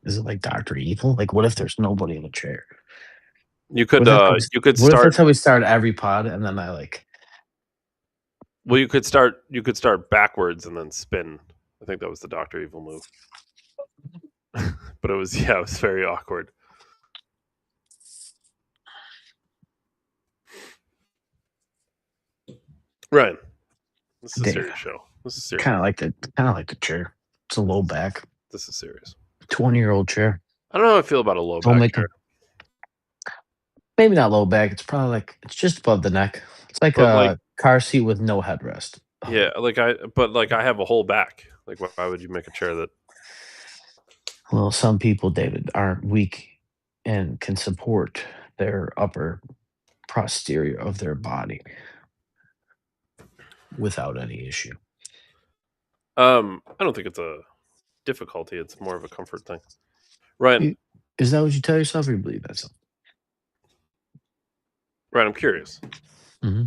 Is it like Dr. Evil? Like, what if there's nobody in the chair? You could What if start. that's how we start every pod, and then I like. Well, you could start backwards and then spin. I think that was the Doctor Evil move. But it was very awkward. Ryan, this is a serious show. This is serious. Kind of like the chair. It's a low back. This is serious. 20-year-old chair. I don't know how I feel about a low Don't back make chair. Maybe not low back. It's probably like it's just above the neck. It's like But a car seat with no headrest. Yeah, I have a whole back. Like, why would you make a chair that? Well, some people, David, aren't weak and can support their upper posterior of their body without any issue. I don't think it's a difficulty. It's more of a comfort thing. Ryan, is that what you tell yourself, or you believe that? Ryan, I'm curious. Mm-hmm.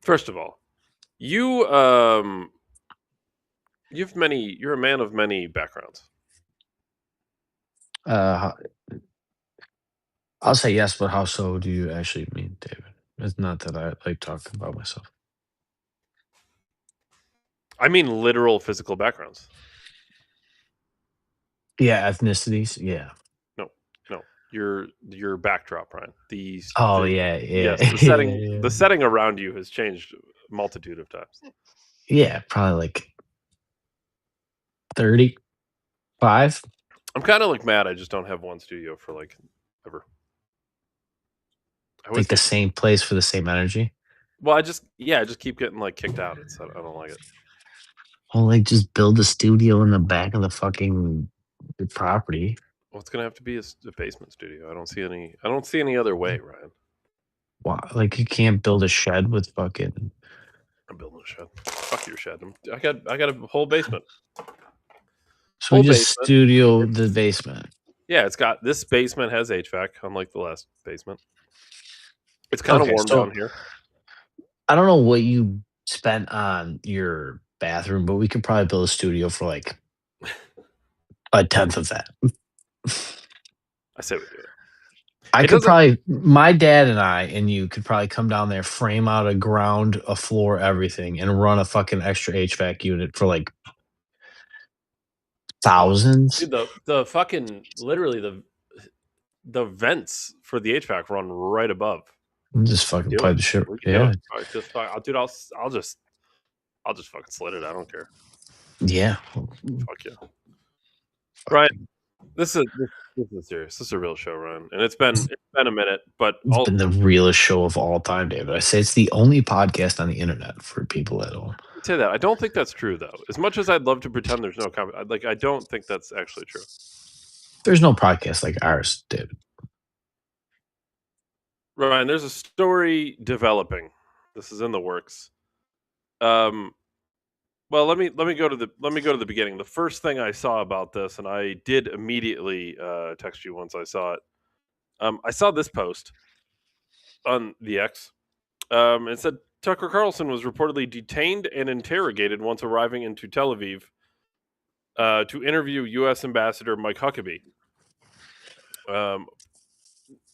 First of all, you're a man of many backgrounds. I'll say yes, but how so do you actually mean, David? It's not that I like talking about myself. I mean literal physical backgrounds. Yeah, ethnicities. Yeah. No. Your backdrop, Ryan. Yeah. Yes, the setting around you has changed a multitude of times. Yeah, probably like 35. I'm kind of like Matt. I just don't have one studio for like ever. Like the same place for the same energy. Well, I just keep getting like kicked out. I don't like it. Well, like just build a studio in the back of the fucking property. Well, it's gonna have to be a basement studio. I don't see any other way, Ryan. Wow, like you can't build a shed with fucking. I'm building a shed. Fuck your shed. I got a whole basement. So we just studio the basement. Yeah, this basement has HVAC, unlike the last basement. It's kind of warm down here. I don't know what you spent on your bathroom, but we could probably build a studio for like a tenth of that. I say we do it. My dad and I and you could probably come down there, frame out a ground, a floor, everything, and run a fucking extra HVAC unit for like thousands. Dude, the fucking literally the vents for the HVAC run right above. Just fucking pipe the shit. Yeah. Dude, I'll just fucking slit it. I don't care. Yeah. Fuck yeah. Ryan, this is serious. This is a real show, Ryan, and it's been a minute, but it's been the realest show of all time, David. I say it's the only podcast on the internet for people at home. I'd say that. I don't think that's true, though. As much as I'd love to pretend there's no comment, I don't think that's actually true. There's no podcast like ours, David. Ryan, there's a story developing. This is in the works. Well, let me go to the beginning. The first thing I saw about this, and I did immediately text you once I saw it. I saw this post on the X. It said Tucker Carlson was reportedly detained and interrogated once arriving into Tel Aviv to interview U.S. Ambassador Mike Huckabee.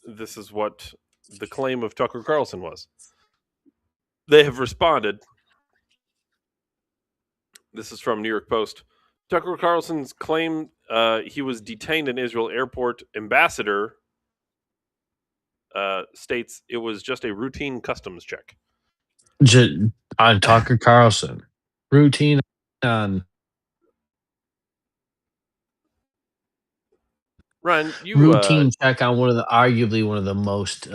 This is what the claim of Tucker Carlson was. They have responded. This is from New York Post. Tucker Carlson's claim he was detained in Israel airport. Ambassador states it was just a routine customs check. On Tucker Carlson. Routine on. Ryan, routine check on arguably one of the most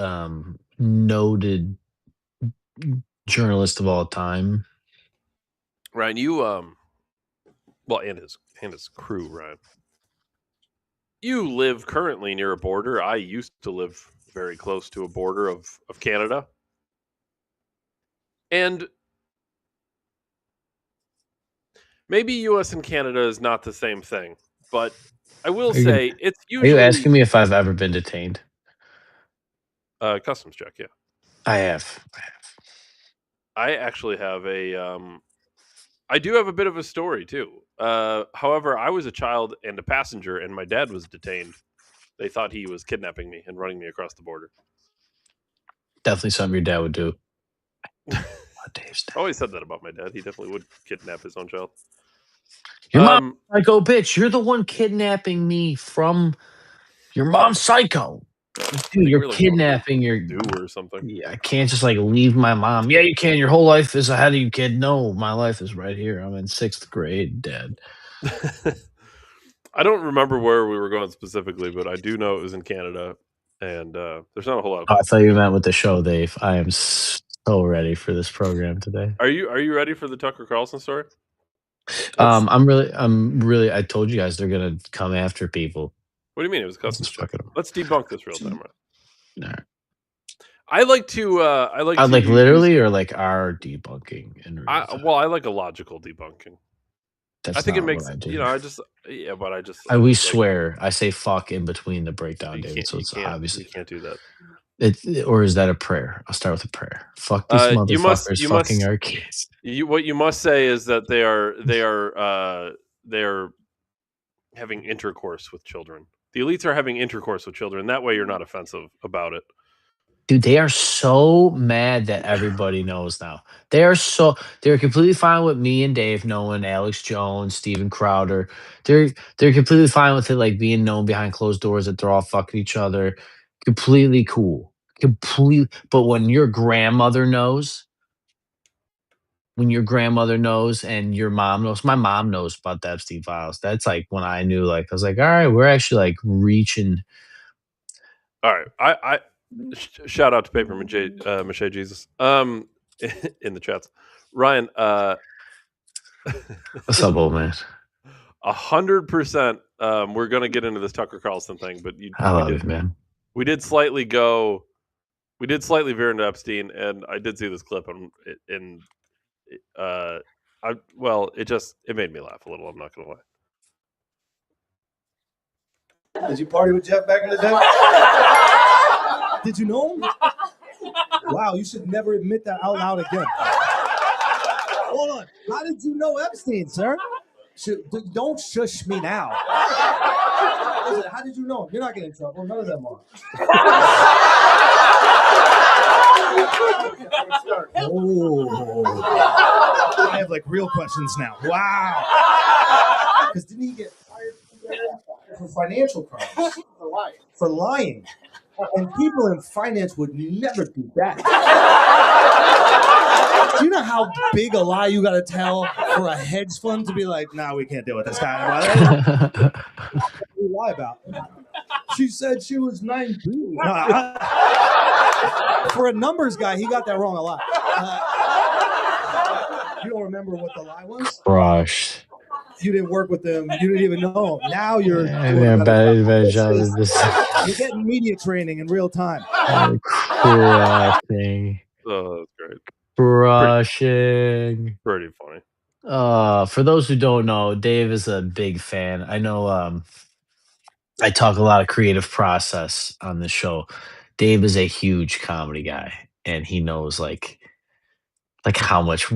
noted journalists of all time. Ryan, and his crew, Ryan. You live currently near a border. I used to live very close to a border of Canada. And maybe US and Canada is not the same thing, but I will say it's usually. Are you asking me if I've ever been detained? Customs check, yeah. I have. I actually have I do have a bit of a story too. However, I was a child and a passenger, and my dad was detained. They thought he was kidnapping me and running me across the border. Definitely something your dad would do. Dave's I always said that about my dad. He definitely would kidnap his own child. Your mom, Um, psycho bitch. You're the one kidnapping me from your mom's psycho. Like, I dude, think you're we were like watching kidnapping your. Do or something. Yeah, I can't just like leave my mom. Yeah, you can. Your whole life is ahead of you, kid. No, my life is right here. I'm in 6th grade, Dad. I don't remember where we were going specifically, but I do know it was in Canada, and there's not a whole lot of Oh, I places thought to you go. meant with the show, Dave. I am so ready for this program today. Are you ready for the Tucker Carlson story? Let's. I told you guys they're gonna come after people. What do you mean it was Let's custom just stuff? fucking. Let's debunk this real time. Right? Nah. I like to. I like to Like use. literally, or like our debunking in real time. I like a logical debunking. I That's think it not makes what I do. I just but I We just like swear. I say fuck in between the breakdown, David. So you it's can't obviously do that. or is that a prayer? I'll start with a prayer. Fuck these motherfuckers You fucking must our kids. what you must say is that they are having intercourse with children. The elites are having intercourse with children. That way, you're not offensive about it. Dude, they are so mad that everybody knows now. They're completely fine with me and Dave knowing Alex Jones, Steven Crowder. They're completely fine with it like being known behind closed doors that they're all fucking each other. Completely cool. But when your grandmother knows and your mom knows, my mom knows about the Epstein files. That's like when I knew, like, I was like, all right, we're actually like reaching. All right, shout out to Paper Mache Jesus. In the chats, Ryan. What's up, old man? 100%. We're gonna get into this Tucker Carlson thing, but I love it, man. we did slightly go. We did slightly veer into Epstein, and I did see this clip, and it made me laugh a little. I'm not gonna lie. Did you party with Jeff back in the day? Did you know him? Wow, you should never admit that out loud again. Hold on. How did you know Epstein, sir? Don't shush me now. Listen, how did you know him? You're not getting in trouble. None of them are. Oh. I have like real questions now. Wow. Because didn't he get fired for financial crimes? For lying. And people in finance would never do that. Do you know how big a lie you gotta tell for a hedge fund to be like, nah, we can't deal with this guy? What do you lie about? She said she was 19. For a numbers guy, he got that wrong a lot. You don't remember what the lie was? Crushed. You didn't work with them. You didn't even know them. Now you're you're getting media training in real time. Crushing. Oh, that's great. Crushing. Pretty funny. For those who don't know, Dave is a big fan. I know I talk a lot of creative process on this show. Dave is a huge comedy guy and he knows like how much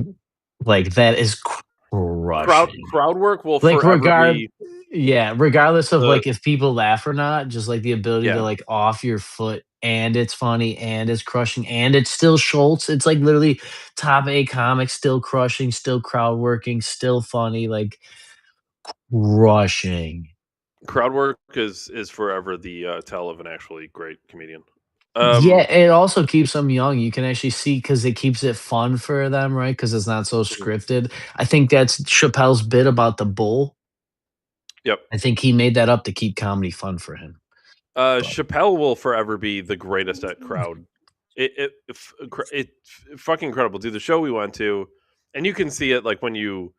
like that is crushing. Crowd work will Like forever be regardless of the like if people laugh or not, just like the ability yeah. to like off your foot and it's funny and it's crushing and it's still Schultz. It's like literally top A comics, still crushing, still crowd working, still funny, like crushing. Crowd work is forever the tell of an actually great comedian. Yeah, it also keeps them young. You can actually see because it keeps it fun for them, right? Because it's not so scripted. I think that's Chappelle's bit about the bull. Yep. I think he made that up to keep comedy fun for him. Chappelle will forever be the greatest at crowd. It's fucking incredible, dude. The show we went to, and you can see it like when you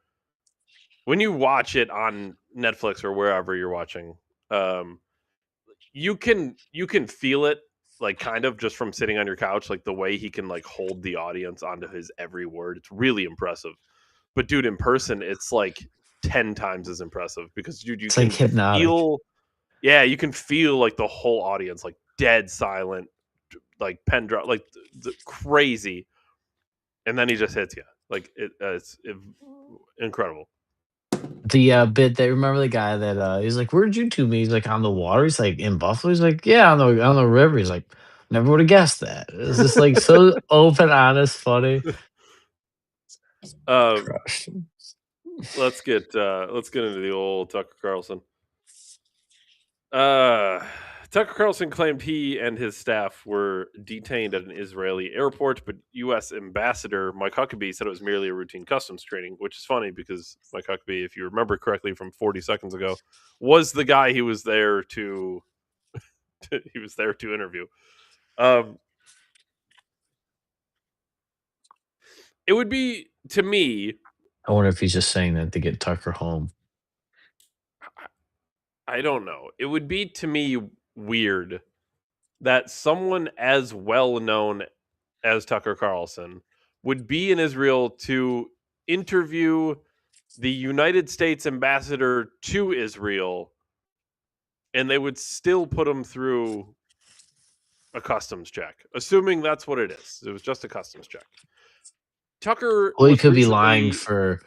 watch it on Netflix or wherever you're watching. You can feel it like kind of just from sitting on your couch, like the way he can like hold the audience onto his every word. It's really impressive. But dude, in person, it's like 10 times as impressive because dude, you It's can like hypnotic. feel you can feel like the whole audience like dead silent, like pen drop, like crazy, and then he just hits you like it's incredible. I think the bit that remember the guy that he's like, "Where'd you two meet?" He's like, "On the water." He's like, "In Buffalo." He's like, "Yeah, on the river." He's like, "Never would have guessed that." It's just like so open, honest, funny. Um, Crushed. let's get into the old Tucker Carlson. Tucker Carlson claimed he and his staff were detained at an Israeli airport, but U.S. Ambassador Mike Huckabee said it was merely a routine customs training, which is funny because Mike Huckabee, if you remember correctly from 40 seconds ago, was the guy he was there to interview. It would be, to me, I wonder if he's just saying that to get Tucker home. I don't know. It would be, to me, weird that someone as well known as Tucker Carlson would be in Israel to interview the United States ambassador to Israel, and they would still put him through a customs check, assuming that's what it is. It was just a customs check. Tucker Well, he was could be lying recently. for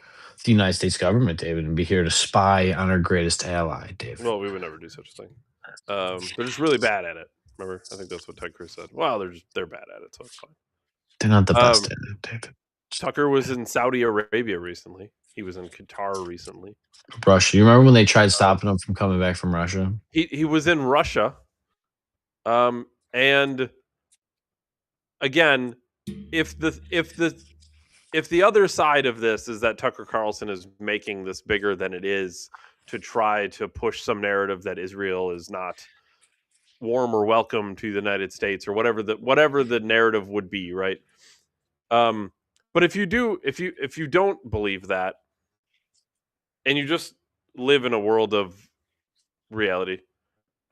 the United States government, David, and be here to spy on our greatest ally, Dave. Well, we would never do such a thing. They're just really bad at it. Remember, I think that's what Ted Cruz said. Well, they're bad at it, so it's fine. They're not the best at it, David. Tucker was in Saudi Arabia recently. He was in Qatar recently. Russia. You remember when they tried stopping him from coming back from Russia? He was in Russia. And again, if the other side of this is that Tucker Carlson is making this bigger than it is to try to push some narrative that Israel is not warm or welcome to the United States or whatever the narrative would be, right? But if you don't believe that, and you just live in a world of reality,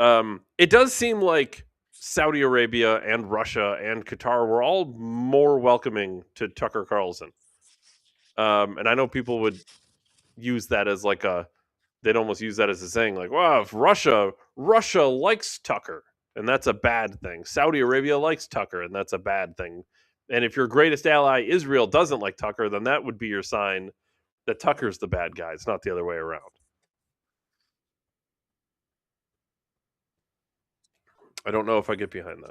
it does seem like Saudi Arabia and Russia and Qatar were all more welcoming to Tucker Carlson. And I know people would use that as they'd almost use that as a saying, like, wow, if Russia likes Tucker, and that's a bad thing. Saudi Arabia likes Tucker, and that's a bad thing. And if your greatest ally, Israel, doesn't like Tucker, then that would be your sign that Tucker's the bad guy. It's not the other way around. I don't know if I get behind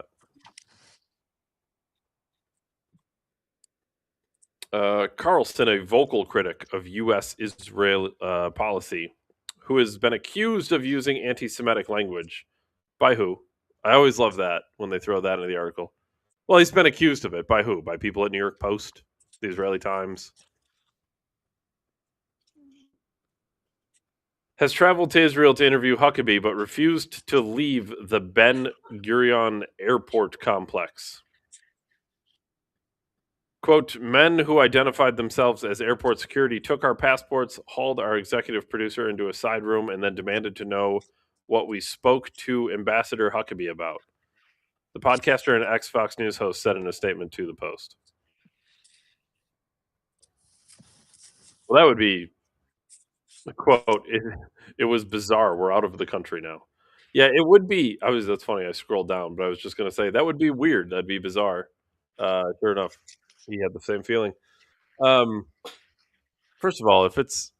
that. Carlson, a vocal critic of U.S.-Israel policy, who has been accused of using anti-Semitic language. By who? I always love that when they throw that into the article. Well, he's been accused of it. By who? By people at New York Post, the Israeli Times. Has traveled to Israel to interview Huckabee, but refused to leave the Ben Gurion airport complex. Quote, men who identified themselves as airport security took our passports, hauled our executive producer into a side room, and then demanded to know what we spoke to Ambassador Huckabee about. The podcaster and ex-Fox News host said in a statement to the Post. Well, that would be a quote. It was bizarre. We're out of the country now. Yeah, it would be. That's funny. I scrolled down, but I was just going to say that would be weird. That'd be bizarre. Sure enough, he had the same feeling. First of all, if it's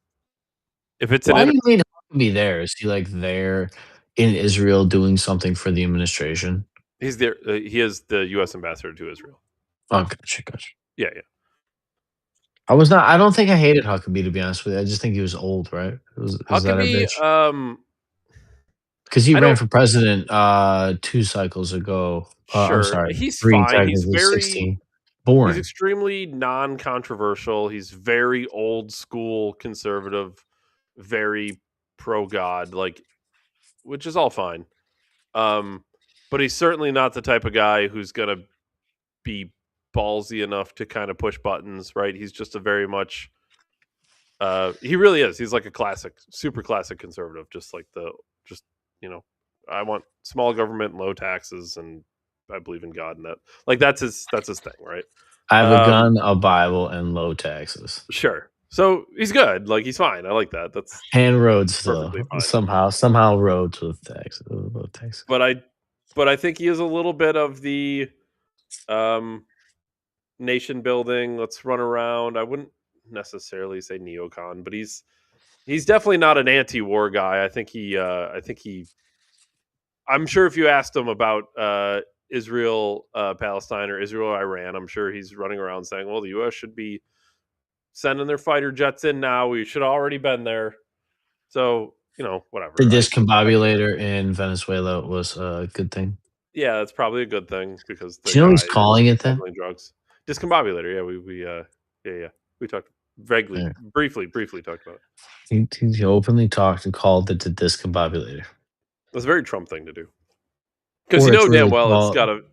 Why do you need Huckabee there? Is he like there in Israel doing something for the administration? he's there. He is the U.S. ambassador to Israel. Oh, gotcha. Yeah. I don't think I hated Huckabee, to be honest with you. I just think he was old, right? Is that our Huckabee, bitch? Because he ran for president 2 cycles ago. I'm sure, sorry, he's 3, fine. He's technically very 16. He's Boring. extremely non-controversial. He's very old school conservative, very pro-God, which is all fine. But he's certainly not the type of guy who's going to be ballsy enough to kind of push buttons, right? He's just a very much he really is. He's like a classic, super classic conservative, I want small government, low taxes, and I believe in God and that. Like that's his thing, right? I have a gun, a Bible, and low taxes. Sure. So he's good. Like he's fine. I like that. That's And roads though. perfectly fine. Somehow roads with taxes. Low taxes. But I think he is a little bit of the nation building. Let's run around. I wouldn't necessarily say neocon, but he's He's definitely not an anti-war guy. I think he. I'm sure if you asked him about Israel, Palestine, or Israel, Iran, I'm sure he's running around saying, "Well, the U.S. should be sending their fighter jets in now. We should have already been there." So whatever. The discombobulator in Venezuela was a good thing. Yeah, that's probably a good thing because the Do you know guy he's calling it that? smuggling drugs. Discombobulator. Yeah, we talked vaguely, Yeah. briefly talked about it. He openly talked and called it the discombobulator. That's a very Trump thing to do. Because Or it's damn really well called,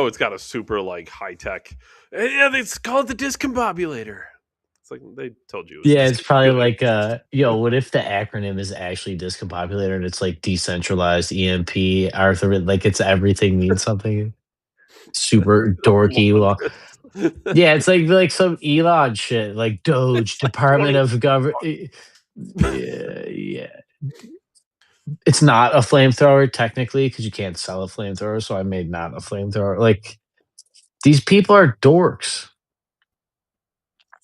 it's got a super like high tech. Yeah, it's called the discombobulator. It's like they told you. It was yeah, it's probably discombobulator. like what if the acronym is actually discombobulator and it's like decentralized EMP, Arthur, like it's everything means something super dorky. Want Well, this. yeah, it's like some Elon shit, like Doge, It's like Department 20. of Government. Yeah, yeah. It's not a flamethrower technically because you can't sell a flamethrower. So I made not a flamethrower. Like these people are dorks.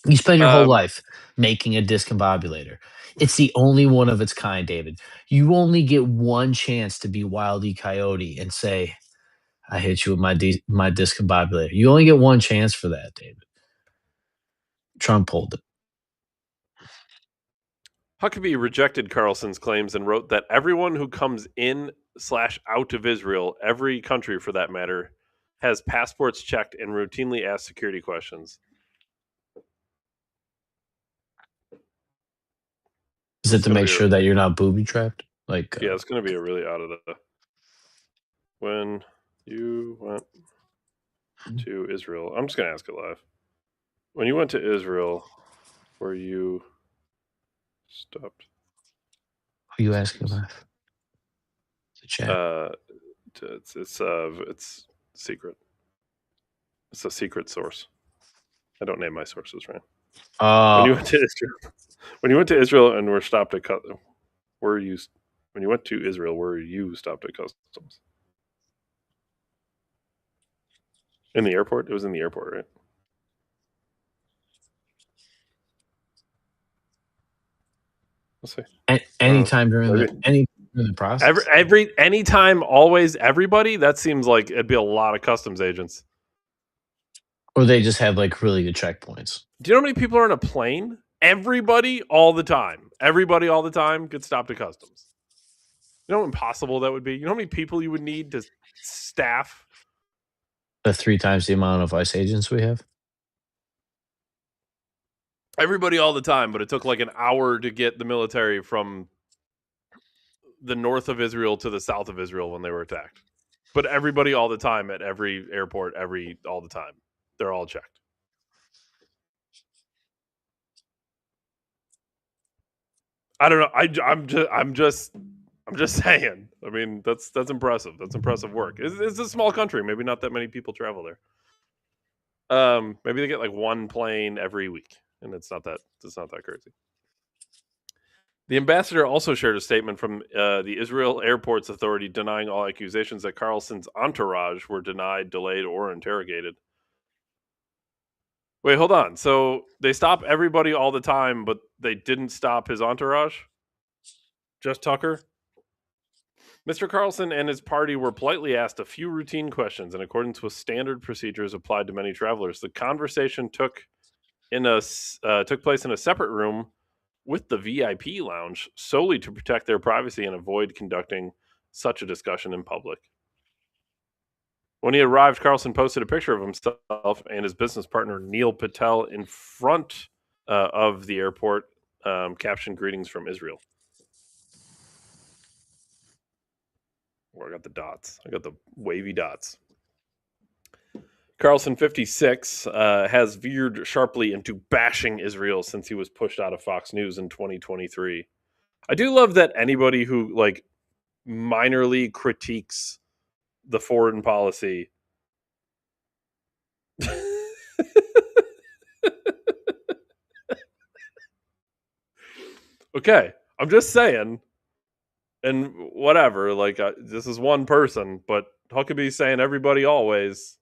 You spend your whole life making a discombobulator. It's the only one of its kind, David. You only get one chance to be Wile E. Coyote and say, "I hit you with my discombobulator." You only get one chance for that, David. Trump pulled it. Huckabee rejected Carlson's claims and wrote that everyone who comes in/out of Israel, every country for that matter, has passports checked and routinely asked security questions. Is it to make sure that you're not booby trapped? Like, yeah, it's going to be a really out of the. When you went to Israel, I'm just going to ask it live. When you went to Israel, were you stopped? Who are you asking about? The chat. It's secret. It's a secret source. I don't name my sources, right? When you went to Israel and were stopped at when you went to Israel, were you stopped at customs? In the airport? It was in the airport, right? Let's see. Anytime during the process. Anytime, always, everybody. That seems like it'd be a lot of customs agents. Or they just have like really good checkpoints. Do you know how many people are on a plane? Everybody, all the time. Everybody, all the time, gets stopped at customs. You know how impossible that would be? You know how many people you would need to staff? The 3 times the amount of ICE agents we have. Everybody all the time, but it took like an hour to get the military from the north of Israel to the south of Israel when they were attacked. But everybody all the time at every airport, all the time. They're all checked. I don't know. I'm just saying. I mean, that's impressive. That's impressive work. It's a small country. Maybe not that many people travel there. Maybe they get like one plane every week, and it's not that crazy. The ambassador also shared a statement from the Israel Airports Authority denying all accusations that Carlson's entourage were denied, delayed, or interrogated. Wait, hold on. So they stop everybody all the time, but they didn't stop his entourage? Just Tucker? Mr. Carlson and his party were politely asked a few routine questions in accordance with standard procedures applied to many travelers. The conversation took place in a separate room with the VIP lounge solely to protect their privacy and avoid conducting such a discussion in public. When he arrived, Carlson posted a picture of himself and his business partner, Neil Patel, in front of the airport, captioned "Greetings from Israel." I got the dots. I got the wavy dots. Carlson, 56, has veered sharply into bashing Israel since he was pushed out of Fox News in 2023. I do love that anybody who like minorly critiques the foreign policy okay, I'm just saying, and whatever, like this is one person, but Huckabee's saying everybody always.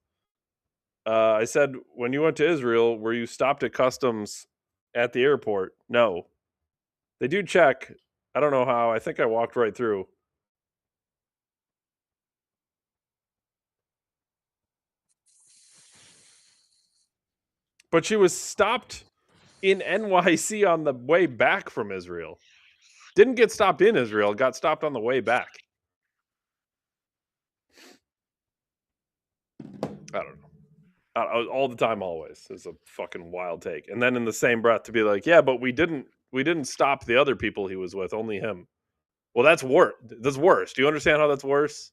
I said, when you went to Israel, were you stopped at customs at the airport? No. They do check. I don't know how. I think I walked right through. But she was stopped in NYC on the way back from Israel. Didn't get stopped in Israel, got stopped on the way back. I don't know. All the time, always is a fucking wild take. And then in the same breath to be like, yeah, but we didn't stop the other people he was with, only him. Well, that's worse. That's worse. Do you understand how that's worse?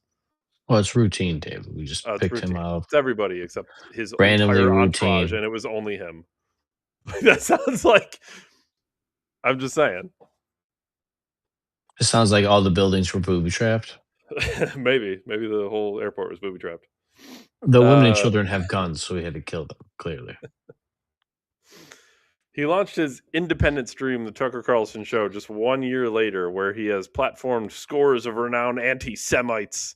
Well, it's routine, David. We just It's picked him routine. up. It's everybody except his Randomly entire entourage, routine. and it was only him. That sounds like. I'm just saying. It sounds like all the buildings were booby trapped. maybe the whole airport was booby trapped. The women and children have guns, so we had to kill them. Clearly. He launched his independent stream, The Tucker Carlson Show, just 1 year later, where he has platformed scores of renowned anti-Semites,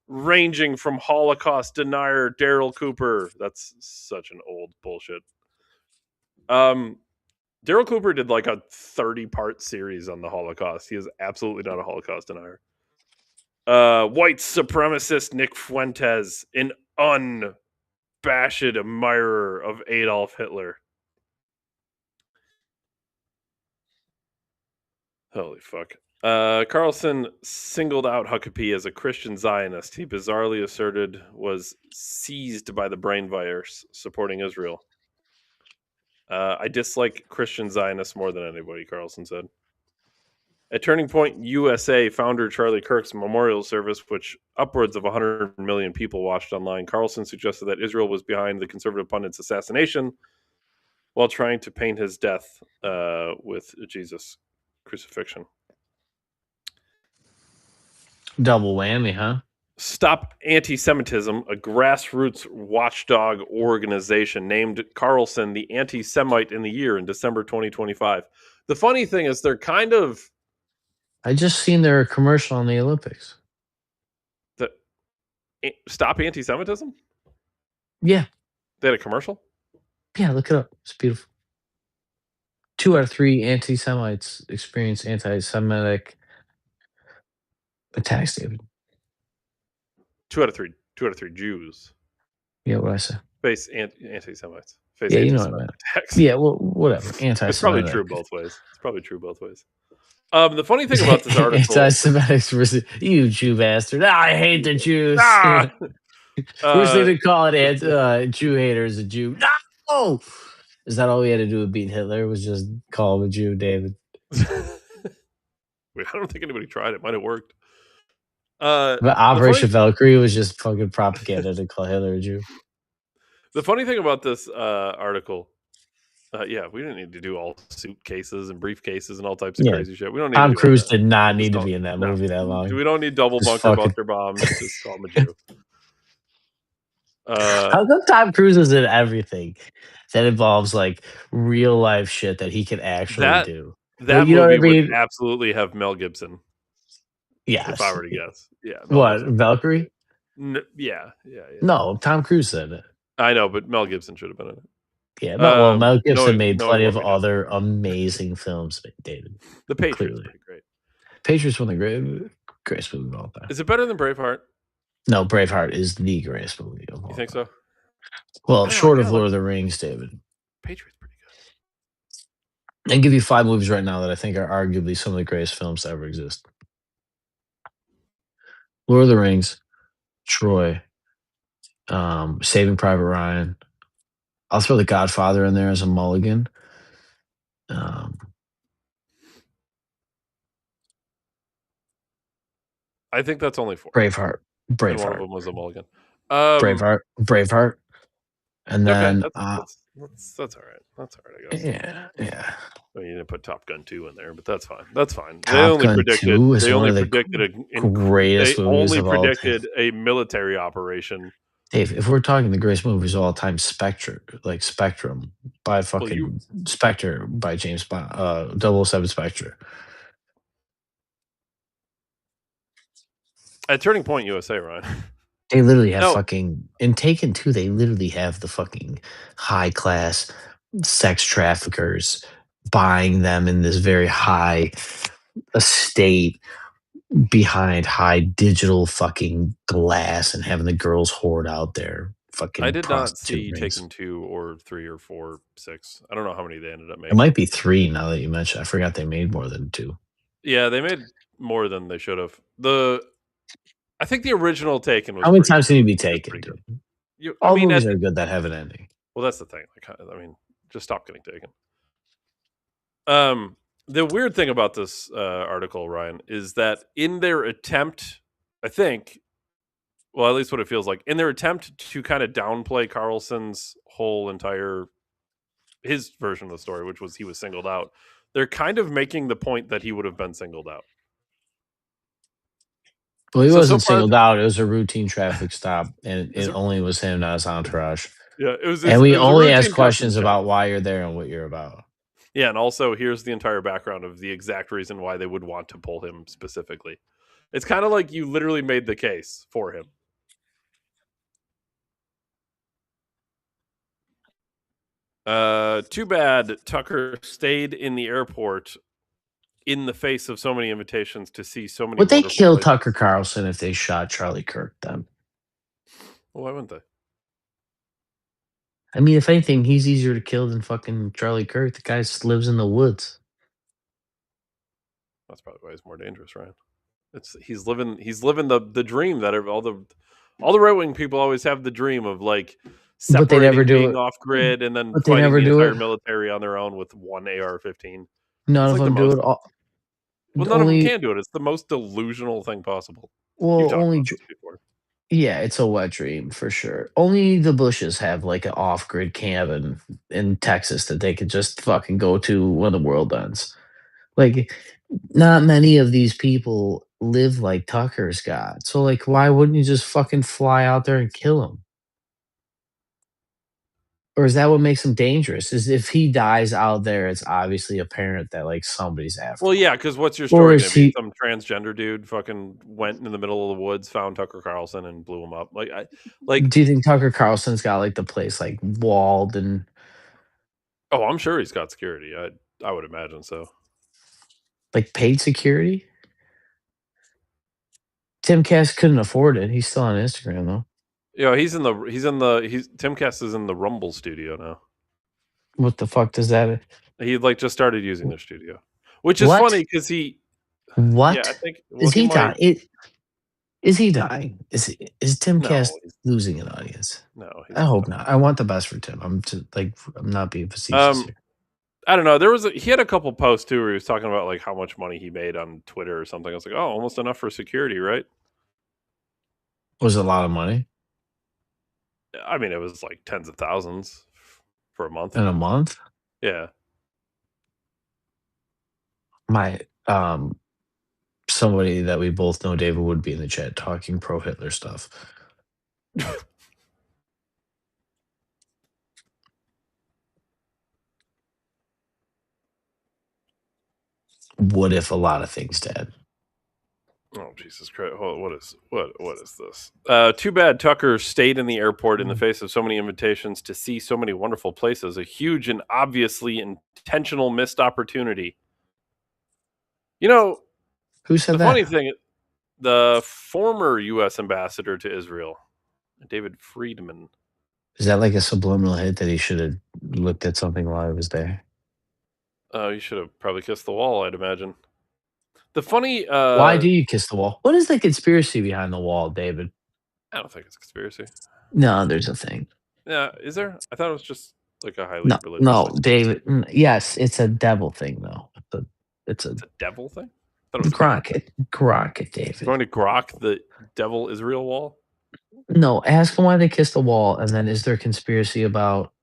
ranging from Holocaust denier Daryl Cooper. That's such an old bullshit. Daryl Cooper did like a 30-part series on the Holocaust. He is absolutely not a Holocaust denier. White supremacist Nick Fuentes, an unabashed admirer of Adolf Hitler. Holy fuck. Carlson singled out Huckabee as a Christian Zionist he bizarrely asserted was seized by the brain virus supporting Israel. I dislike Christian Zionists more than anybody, Carlson said. At Turning Point USA, founder Charlie Kirk's memorial service, which upwards of 100 million people watched online, Carlson suggested that Israel was behind the conservative pundit's assassination while trying to paint his death with Jesus' crucifixion. Double whammy, huh? Stop Anti-Semitism, a grassroots watchdog organization, named Carlson the Anti-Semite in the Year in December 2025. The funny thing is they're kind of... I just seen their commercial on the Olympics. Stop Anti-Semitism? Yeah. They had a commercial? Yeah, look it up. It's beautiful. 2 out of 3 anti-Semites experience anti-Semitic attacks, David. 2 out of 3 Jews Yeah, what I say? face anti-Semites. Face Yeah, you know what I anti-Semitic meant. attacks. Yeah, well, whatever. Anti-Semitic. It's probably true both ways. The funny thing about this article... Anti-Semitics versus you Jew bastard. I hate the Jews. Wish they did call it Jew haters a Jew. No! Is that all we had to do with beat Hitler? Was just call him a Jew, David? I don't think anybody tried it. Might have worked. But Operation Valkyrie was just fucking propaganda to call Hitler a Jew. The funny thing about this article, yeah, we didn't need to do all suitcases and briefcases and all types of crazy shit. We don't need Tom to do Cruise all that. did not need to be in that movie that long. We don't need double bunker bombs. Just call him a Jew. How come Tom Cruise is in everything that involves like real life shit that he can actually do? That movie would absolutely have Mel Gibson. Yes. If I were to guess. Yeah. What, Valkyrie? Yeah. No, Tom Cruise said it. I know, but Mel Gibson should have been in it. Yeah, well, Mel Gibson made plenty of other amazing films, David. The Patriots pretty great. Patriots one of the greatest movie of all time. Is it better than Braveheart? No, Braveheart is the greatest movie of all time. You think so? Well, short of Lord of the Rings, David. Patriots pretty good. I can give you 5 movies right now that I think are arguably some of the greatest films to ever exist. Lord of the Rings, Troy, Saving Private Ryan. I'll throw The Godfather in there as a mulligan. I think that's only 4. Braveheart. And one of them was a mulligan. Braveheart. And then that's all right. That's all right, I guess. Yeah. Well, you didn't put Top Gun 2 in there, but that's fine. That's fine. They only predicted a military operation. Dave, if we're talking the greatest movies of all time, Spectre by fucking Spectre by James Bond, 007 Spectre. At Turning Point USA, Ryan. They literally have in Taken 2, they literally have the fucking high class sex traffickers buying them in this very high estate behind high digital fucking glass and having the girls hoard out there fucking I did not prostitute see rings. Taken 2 or 3 or 4, 6. I don't know how many they ended up It making. might be 3 now that you mentioned. I forgot they made more than 2. Yeah, they made more than they should have. I think the original Taken was How many pretty times good. can you be It was taken, pretty good. dude? I All mean, movies are good that have an ending. well, that's the thing. Like, I mean, just stop getting taken. The weird thing about this article, Ryan, is that in their attempt, I think, well, at least what it feels like, in their attempt to kind of downplay Carlson's whole entire his version of the story, which was he was singled out, they're kind of making the point that he would have been singled out. Well, he So wasn't far, singled out. It was a routine traffic stop, and is it it, only was him, not his entourage. yeah, it was And we it was a only ask routine customs questions check. about why you're there and what you're about. Yeah, and also here's the entire background of the exact reason why they would want to pull him specifically. It's kind of like you literally made the case for him. Too bad Tucker stayed in the airport in the face of so many invitations to see so many Would they wonderful kill places. Tucker Carlson if they shot Charlie Kirk then? Well, why wouldn't they? I mean, if anything, he's easier to kill than fucking Charlie Kirk. The guy lives in the woods. That's probably why he's more dangerous, Ryan. He's living the dream that all the right wing people always have, the dream of like But they never separating, do being it. off grid, and then But they fighting never the do entire it. military on their own with one AR-15. None It's of like the them do most. it. All, Well, none of them only can do it. It's the most delusional thing possible. You've well, talked only about this before. yeah, it's a wet dream for sure. Only the Bushes have like an off-grid cabin in Texas that they could just fucking go to when the world ends. Like, not many of these people live like Tucker's got. So, like, why wouldn't you just fucking fly out there and kill him? Or is that what makes him dangerous? Is if he dies out there, it's obviously apparent that like somebody's after Well, him. yeah, because what's your Or story going is to be? he? Some transgender dude fucking went in the middle of the woods, found Tucker Carlson, and blew him up. Like, Do you think Tucker Carlson's got like the place like walled and oh, I'm sure he's got security. I would imagine so. like paid security? Tim Cass couldn't afford it. He's still on Instagram though. Yeah, Tim Cass is in the Rumble studio now. What the fuck does that? He like just started using their studio, which is What? funny because yeah, I What think, well, is he he might. dying? Is he dying? Is Tim Cass No, losing an audience? he's I not hope dying. not. I want the best for Tim. I'm not being facetious here. I don't know. He had a couple posts too where he was talking about like how much money he made on Twitter or something. I was like, oh, almost enough for security, right? Was it a lot of money I mean, it was like tens of thousands for a month. in a month? Yeah. My somebody that we both know, David, would be in the chat talking pro Hitler stuff. What if a lot of things, Dad? Oh, Jesus Christ! What is this? Too bad Tucker stayed in the airport in the face of so many invitations to see so many wonderful places. A huge and obviously intentional missed opportunity. You know, Who said the that? funny thing, the former U.S. ambassador to Israel, David Friedman. Is that like a subliminal hit that he should have looked at something while I was there? You should have probably kissed the wall, I'd imagine. The funny, Why do you kiss the wall? What is the conspiracy behind the wall, David? I don't think it's a conspiracy. No, there's a thing. Yeah, is there? I thought it was just like a highly No, religious no, thing. David. Yes, it's a devil thing, though. It's a It's a devil thing. I thought it was Crockett, David. going to grok the devil Israel wall. No, ask them why they kissed the wall, and then is there a conspiracy about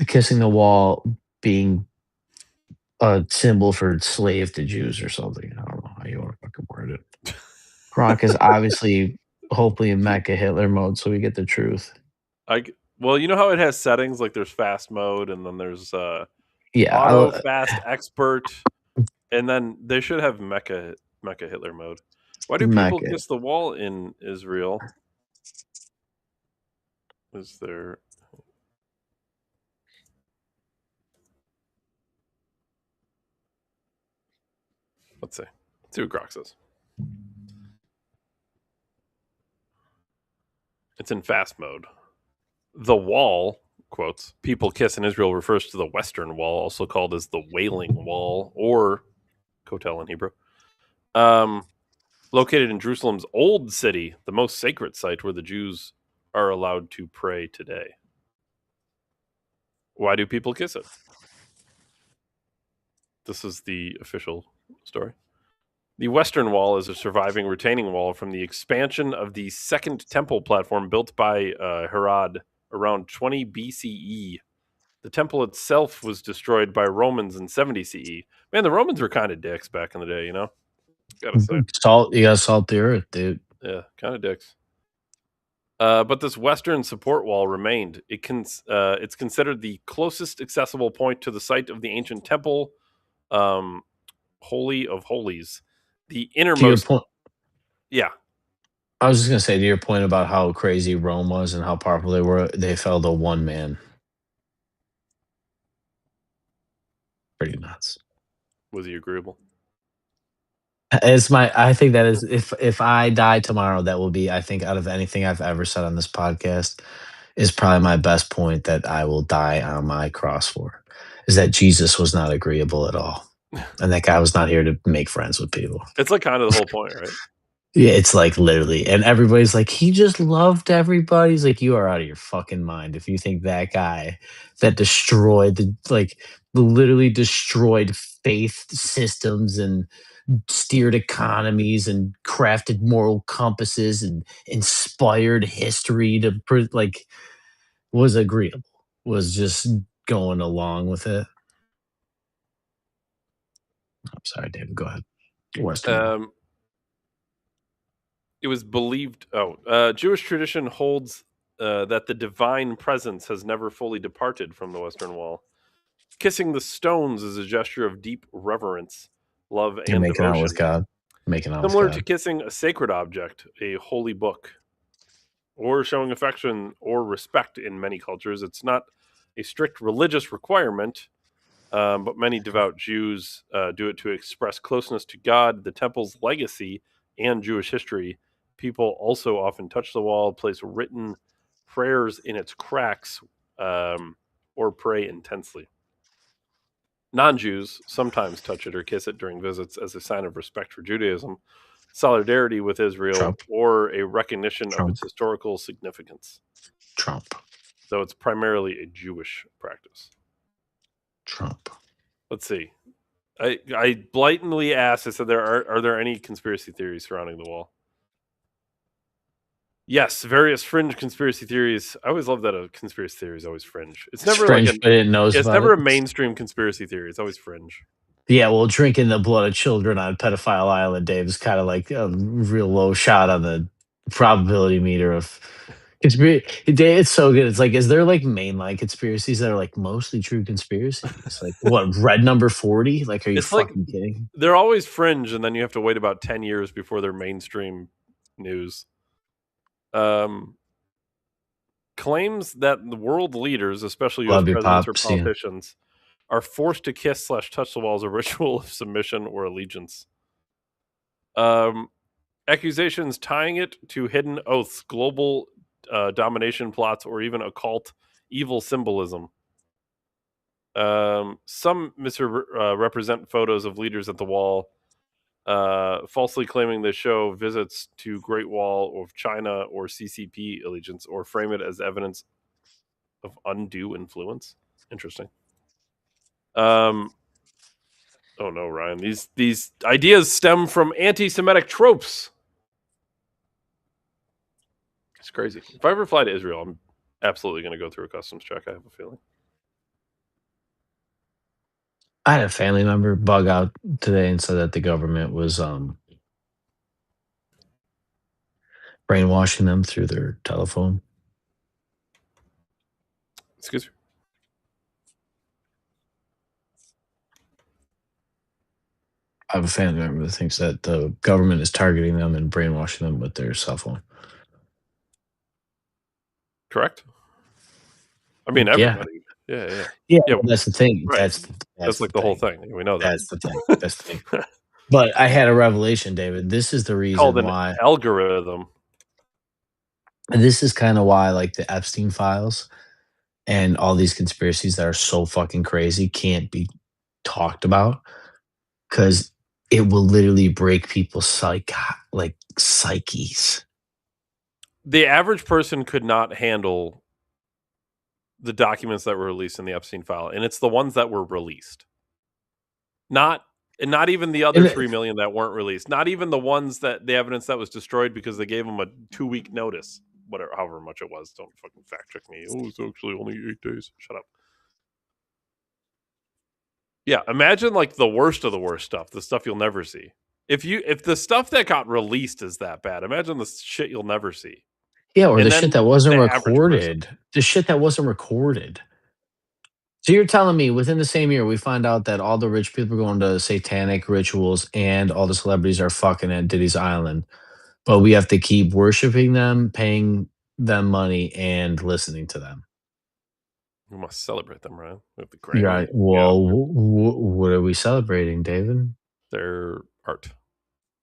kissing the wall being a symbol for slave to Jews or something? I don't know how you want to fucking word it. Gronk is obviously, hopefully, in Mecca Hitler mode, so we get the truth. Well, you know how it has settings, like there's fast mode, and then there's Yeah, auto fast expert, and then they should have Mecha Hitler mode. Why do people Mecca. kiss the wall in Israel? Is there? Let's see. Let's see what Grok says. It's in fast mode. The wall, quotes, people kiss in Israel refers to the Western Wall, also called as the Wailing Wall, or Kotel in Hebrew. Located in Jerusalem's Old City, the most sacred site where the Jews are allowed to pray today. Why do people kiss it? This is the official story. The Western Wall is a surviving retaining wall from the expansion of the Second Temple platform built by Herod around 20 BCE. The temple itself was destroyed by Romans in 70 CE. Man, the Romans were kind of dicks back in the day, you know? Gotta say. You gotta salt the earth, dude. Yeah, kind of dicks. But this western support wall remained. It's considered the closest accessible point to the site of the ancient temple, Holy of Holies. The To your innermost... point, Yeah. I was just gonna say to your point about how crazy Rome was and how powerful they were. They fell to one man. Pretty nuts. Was he agreeable? I think that is if I die tomorrow, that will be, I think, out of anything I've ever said on this podcast, is probably my best point that I will die on my cross for, is that Jesus was not agreeable at all. And that guy was not here to make friends with people. It's like kind of the whole point, right? Yeah, it's like literally, and everybody's like, he just loved everybody. He's like, you are out of your fucking mind if you think that guy that destroyed literally destroyed faith systems and steered economies and crafted moral compasses and inspired history to was agreeable, was just going along with it. I'm sorry, David. Go ahead. Western. It was believed. Jewish tradition holds that the divine presence has never fully departed from the Western Wall. Kissing the stones is a gesture of deep reverence, love, You're and making devotion. out with God. Making out Similar with to God. kissing a sacred object, a holy book, or showing affection or respect in many cultures. It's not a strict religious requirement, but many devout Jews do it to express closeness to God, the temple's legacy, and Jewish history. People also often touch the wall, place written prayers in its cracks, or pray intensely. Non-Jews sometimes touch it or kiss it during visits as a sign of respect for Judaism, solidarity with Israel, Trump. or a recognition of Trump. its historical significance. Trump. Though it's primarily a Jewish practice. Trump. Let's see. I blatantly asked, I said, are there any conspiracy theories surrounding the wall? Yes, various fringe conspiracy theories. I always love that a conspiracy theory is always fringe. It's never fringe, like but it knows it's about never it. a mainstream conspiracy theory. It's always fringe. Yeah, well, drinking the blood of children on Pedophile Island, Dave, is kind of like a real low shot on the probability meter of conspiracy. It's so good. It's like, is there like mainline conspiracies that are like mostly true conspiracies? Like what, red number 40? Like, are you It's like fucking kidding? they're always fringe, and then you have to wait about 10 years before they're mainstream news. Claims that the world leaders, especially U.S. Love your presidents or pops, yeah. politicians, are forced to kiss/touch the wall as a ritual of submission or allegiance. Accusations tying it to hidden oaths, global domination plots, or even occult evil symbolism. Some misrepresent photos of leaders at the wall, falsely claiming they show visits to Great Wall of China or CCP allegiance, or frame it as evidence of undue influence. Interesting. Oh no, Ryan. These ideas stem from anti-Semitic tropes. It's crazy. If I ever fly to Israel, I'm absolutely going to go through a customs check. I have a feeling. I had a family member bug out today and said that the government was brainwashing them through their telephone. Excuse me. I have a family member that thinks that the government is targeting them and brainwashing them with their cell phone. Correct. I mean, everybody. Yeah. Well, that's the thing. Right. That's like the whole thing. We know that. That's the thing. That's the thing. But I had a revelation, David. This is the Called reason an why. algorithm. This is kind of why, like the Epstein files and all these conspiracies that are so fucking crazy can't be talked about because it will literally break people's psyches. The average person could not handle the documents that were released in the Epstein file, and it's the ones that were released. Not even the other And 3 million that weren't released. Not even the ones that the evidence that was destroyed because they gave them a 2-week notice. Whatever, however much it was. Don't fucking fact check me. Oh, it's actually only 8 days. Shut up. Yeah, imagine like the worst of the worst stuff, the stuff you'll never see. If the stuff that got released is that bad, imagine the shit you'll never see. yeah, or And the then shit that wasn't the average person. recorded. The shit that wasn't recorded. So you're telling me within the same year we find out that all the rich people are going to satanic rituals and all the celebrities are fucking at Diddy's Island, but we have to keep worshiping them, paying them money, and listening to them. We must celebrate them, right? With the You're Grammy. right. Well, what are we celebrating, David? Their art.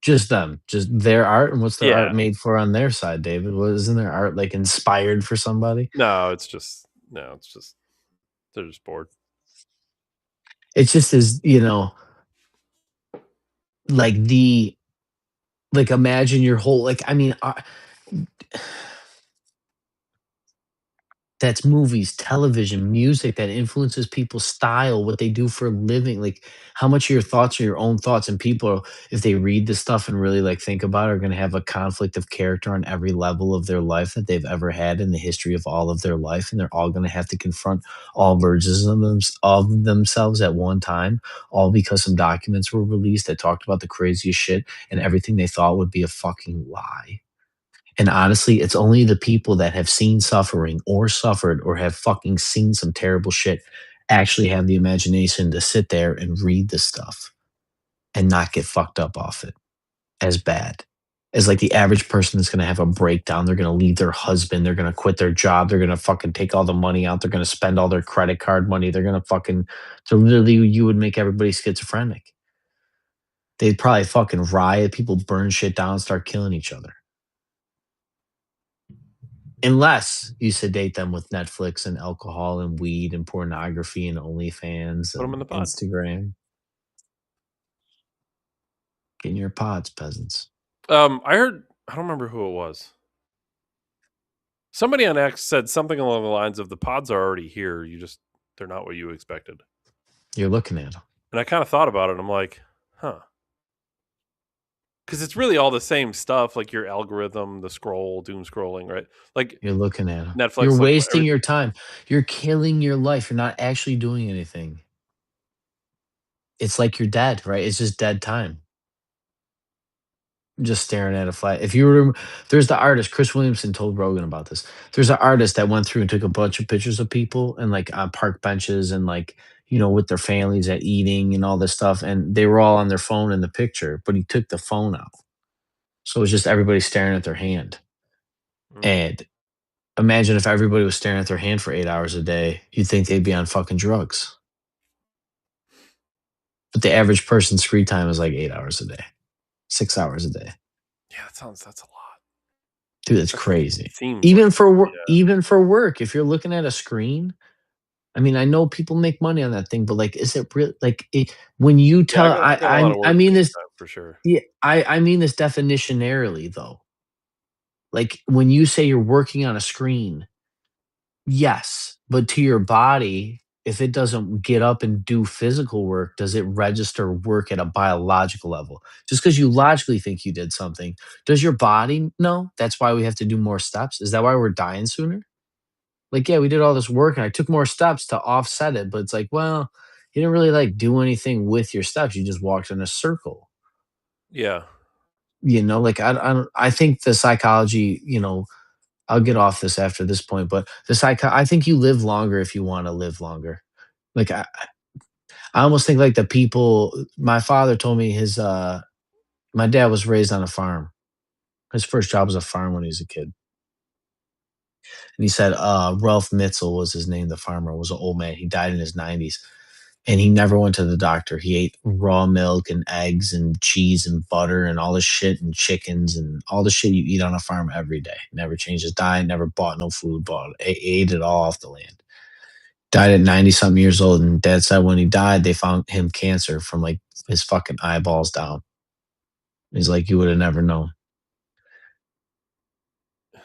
Just them, just their art, and what's their Yeah. art made for on their side, David? What isn't their art like inspired for somebody? No, it's just they're just bored. It's just as like imagine your whole that's movies, television, music that influences people's style, what they do for a living. Like, how much of your thoughts are your own thoughts? And people, if they read this stuff and really like think about it, are going to have a conflict of character on every level of their life that they've ever had in the history of all of their life, and they're all going to have to confront all versions of themselves at one time, all because some documents were released that talked about the craziest shit, and everything they thought would be a fucking lie. And honestly, it's only the people that have seen suffering or suffered or have fucking seen some terrible shit actually have the imagination to sit there and read this stuff and not get fucked up off it as bad as like the average person that's going to have a breakdown. They're going to leave their husband. They're going to quit their job. They're going to fucking take all the money out. They're going to spend all their credit card money. They're going to fucking, so literally you would make everybody schizophrenic. They'd probably fucking riot. People burn shit down, start killing each other. Unless you sedate them with Netflix and alcohol and weed and pornography and OnlyFans Put them in and the pod. Instagram. Get in your pods, peasants. I heard, I don't remember who it was. Somebody on X said something along the lines of the pods are already here. They're not what you expected. You're looking at them. And I kind of thought about it. And I'm like, huh. Because it's really all the same stuff, like your algorithm, the scroll, doom scrolling, right? Like You're looking at them. Netflix. You're like wasting your time. You're killing your life. You're not actually doing anything. It's like you're dead, right? It's just dead time. Just staring at a flat. If you were, there's the artist Chris Williamson told Rogan about this. There's an artist that went through and took a bunch of pictures of people and like on park benches and like with their families at eating and all this stuff, and they were all on their phone in the picture, but he took the phone out, so it was just everybody staring at their hand. And imagine if everybody was staring at their hand for 8 hours a day, you'd think they'd be on fucking drugs. But the average person's screen time is like 8 hours a day, 6 hours a day. Yeah, that's a lot. Dude, that's crazy. Seems Even like, for work, yeah. even for work, if you're looking at a screen, I mean, I know people make money on that thing, but like, is it real? Like, when you tell, I got a lot of I work mean this, time for sure. yeah, I mean this definitionarily though. Like when you say you're working on a screen, yes, but to your body, if it doesn't get up and do physical work, does it register work at a biological level? Just because you logically think you did something, does your body know? That's why we have to do more steps. Is that why we're dying sooner? Like, yeah, we did all this work and I took more steps to offset it, but it's like, well, you didn't really like do anything with your steps. You just walked in a circle. Yeah. Like I think the psychology, I'll get off this after this point, but I think you live longer if you want to live longer. Like I almost think like the people. My father told me my dad was raised on a farm. His first job was a farm when he was a kid, and he said Ralph Mitzel was his name. The farmer was an old man. He died in his 90s, and he never went to the doctor. He ate raw milk and eggs and cheese and butter and all the shit and chickens and all the shit you eat on a farm every day. Never changed his diet, never bought no food, ate it all off the land. Died at 90 something years old. And dad said when he died, they found him cancer from like his fucking eyeballs down. He's like, you would have never known.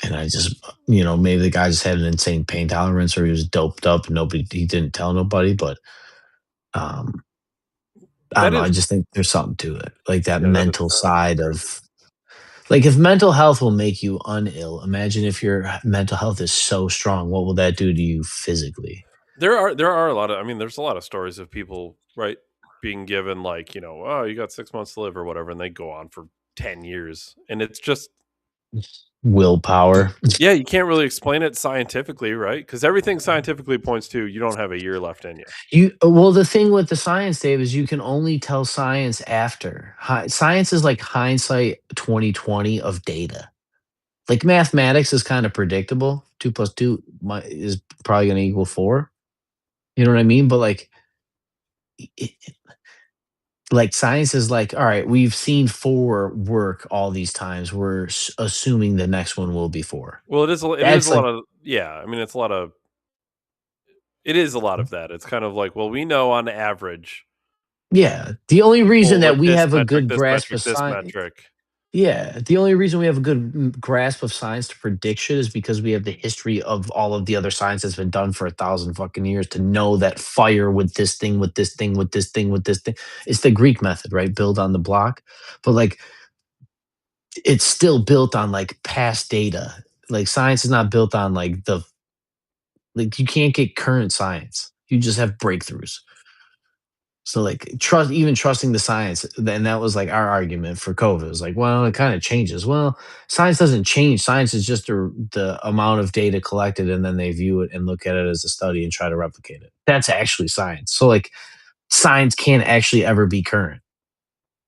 And I just, maybe the guy just had an insane pain tolerance or he was doped up and he didn't tell nobody. But I don't That know. is I just think there's something to it. Like that yeah, that is mental that's side crazy. of, like, if mental health will make you unill, imagine if your mental health is so strong. What will that do to you physically? There are a lot of, I mean, there's a lot of stories of people, right, being given like, oh, you got 6 months to live or whatever, and they go on for 10 years. And it's just, Willpower. yeah, you can't really explain it scientifically, right? Because everything scientifically points to you don't have a year left in you. Well, the thing with the science, Dave, is you can only tell science after. Science is like hindsight 2020 of data. Like mathematics is kind of predictable. 2 plus 2 is probably going to equal 4. You know what I mean? But it, like science is like, all right, we've seen 4 work all these times. We're assuming the next one will be 4. Well, it is a That's lot like, of, yeah, I mean, it is a lot of that. It's kind of like, well, we know on average yeah. The only reason people that with we this have a metric, good this grasp metric, of this science. metric. Yeah, the only reason we have a good grasp of science to predict shit is because we have the history of all of the other science that's been done for 1,000 fucking years to know that fire with this thing, with this thing, with this thing, with this thing. It's the Greek method, right? Build on the block. But like it's still built on like past data. Like science is not built on like you can't get current science. You just have breakthroughs. So like trusting the science, then that was like our argument for COVID. It was like, well, it kind of changes. Well, science doesn't change. Science is just the amount of data collected, and then they view it and look at it as a study and try to replicate it. That's actually science. So like, science can't actually ever be current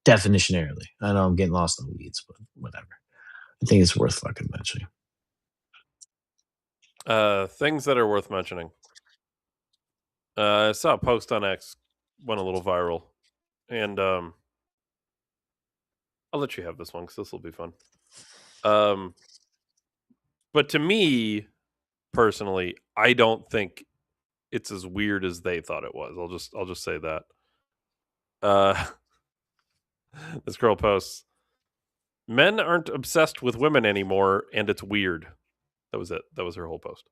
definitionarily. I know I'm getting lost in the weeds, but whatever. I think it's worth fucking mentioning. Things that are worth mentioning. I saw a post on X went a little viral, and I'll let you have this one because this will be fun. But to me personally, I don't think it's as weird as they thought it was. I'll just say that. This girl posts, "Men aren't obsessed with women anymore, and it's weird." That was it. That was her whole post.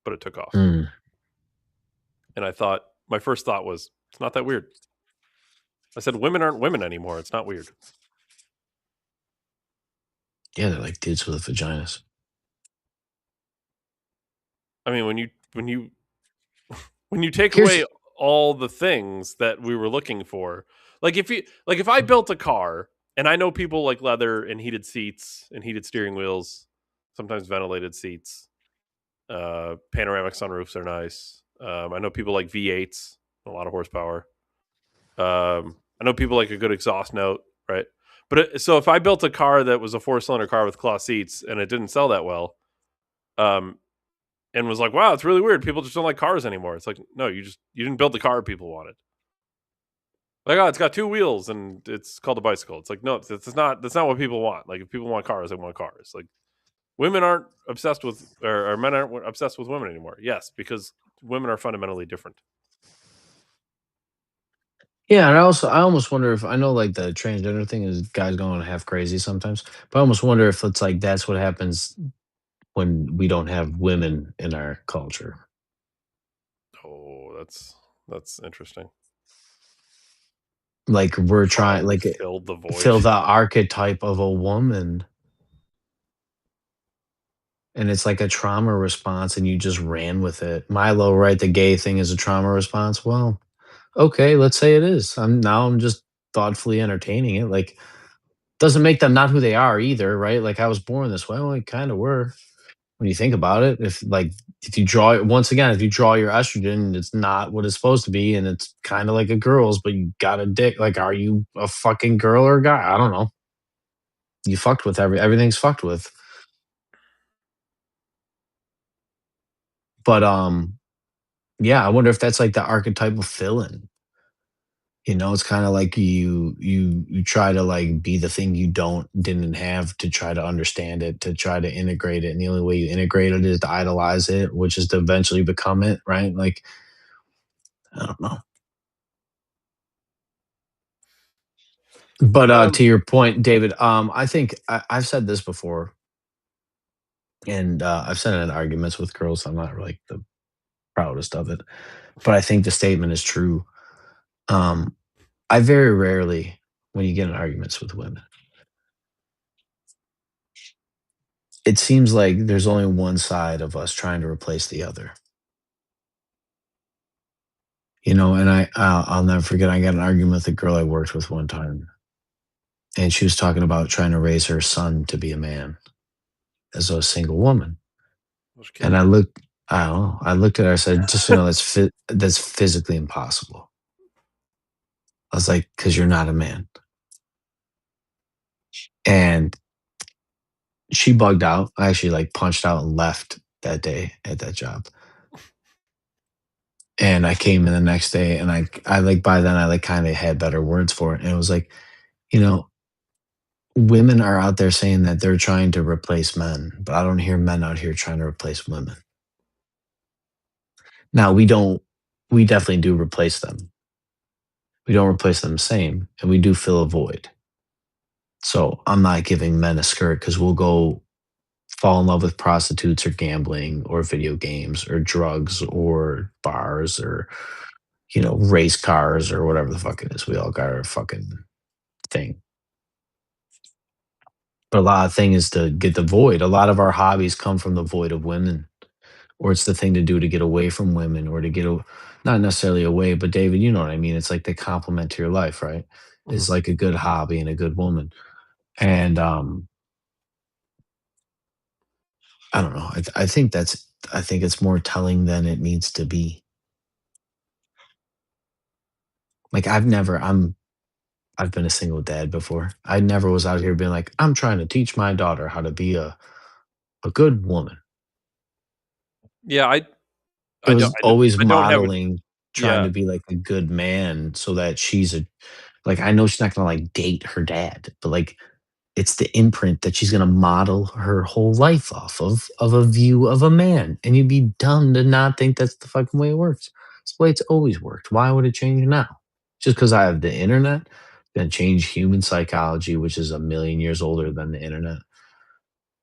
But it took off, Mm. and I thought my first thought was, "It's not that weird." I said, "Women aren't women anymore. It's not weird." Yeah, they're like dudes with vaginas. I mean, when you take Here's away all the things that we were looking for, like if I built a car, and I know people like leather and heated seats and heated steering wheels, sometimes ventilated seats, panoramic sunroofs are nice. I know people like V8s, a lot of horsepower. I know people like a good exhaust note, right? So if I built a car that was a 4-cylinder car with cloth seats and it didn't sell that well, um, and was like, wow, it's really weird. People just don't like cars anymore. It's like, no, you didn't build the car people wanted. Like, oh, it's got 2 wheels and it's called a bicycle. It's like, no, that's not what people want. Like, if people want cars, they want cars. Like, women aren't obsessed with, or men aren't obsessed with women anymore. Yes, because women are fundamentally different. Yeah, and I almost wonder if I know like the transgender thing is guys going half crazy sometimes, but I almost wonder if it's like that's what happens when we don't have women in our culture. Oh, that's interesting. Like we're trying Trying to like fill the fill void. the archetype of a woman, and it's like a trauma response, and you just ran with it. Milo, right? The gay thing is a trauma response. Well, okay, let's say it is. I'm just thoughtfully entertaining it. Like doesn't make them not who they are either, right? Like I was born this way. Well, we kind of were. When you think about it, if you draw once again, if you draw your estrogen, it's not what it's supposed to be, and it's kind of like a girl's, but you got a dick. Like, are you a fucking girl or a guy? I don't know. You fucked with everything's fucked with. But Yeah, I wonder if that's like the archetypal villain. It's kind of like you try to like be the thing you didn't have to try to understand it, to try to integrate it, and the only way you integrate it is to idolize it, which is to eventually become it, right? Like I don't know. But Um, to your point, David, I think I've said this before, and I've said it in arguments with girls. I'm not like the proudest of it, but I think the statement is true. Um, I very rarely, when you get in arguments with women, it seems like there's only one side of us trying to replace the other. And I'll never forget. I got an argument with a girl I worked with one time, and she was talking about trying to raise her son to be a man as a single woman. those And kids. I don't know. I looked at her. I said, "Just so you know, that's physically impossible." I was like, "Because you're not a man." And she bugged out. I actually like punched out and left that day at that job. And I came in the next day, and I like by then I like kind of had better words for it. And it was like, you know, women are out there saying that they're trying to replace men, but I don't hear men out here trying to replace women. Now we definitely do replace them. We don't replace them the same, and we do fill a void. So I'm not giving men a skirt because we'll go fall in love with prostitutes or gambling or video games or drugs or bars or race cars or whatever the fuck it is. We all got our fucking thing. But a lot of thing is to get the void. A lot of our hobbies come from the void of women, or it's the thing to do to get away from women or to not necessarily away, but David, you know what I mean? It's like the complement to your life, right? Mhm. Is like a good hobby and a good woman. And I don't know. I think it's more telling than it needs to be. Like I've been a single dad before. I never was out here being like, I'm trying to teach my daughter how to be a good woman. Yeah, It I don't was always I don't have a modeling, trying yeah. to be like a good man so that like I know she's not gonna like date her dad, but like it's the imprint that she's gonna model her whole life off of a view of a man. And you'd be dumb to not think that's the fucking way it works. It's the way it's always worked. Why would it change now? Just because I have the internet, gonna change human psychology, which is a million years older than the internet.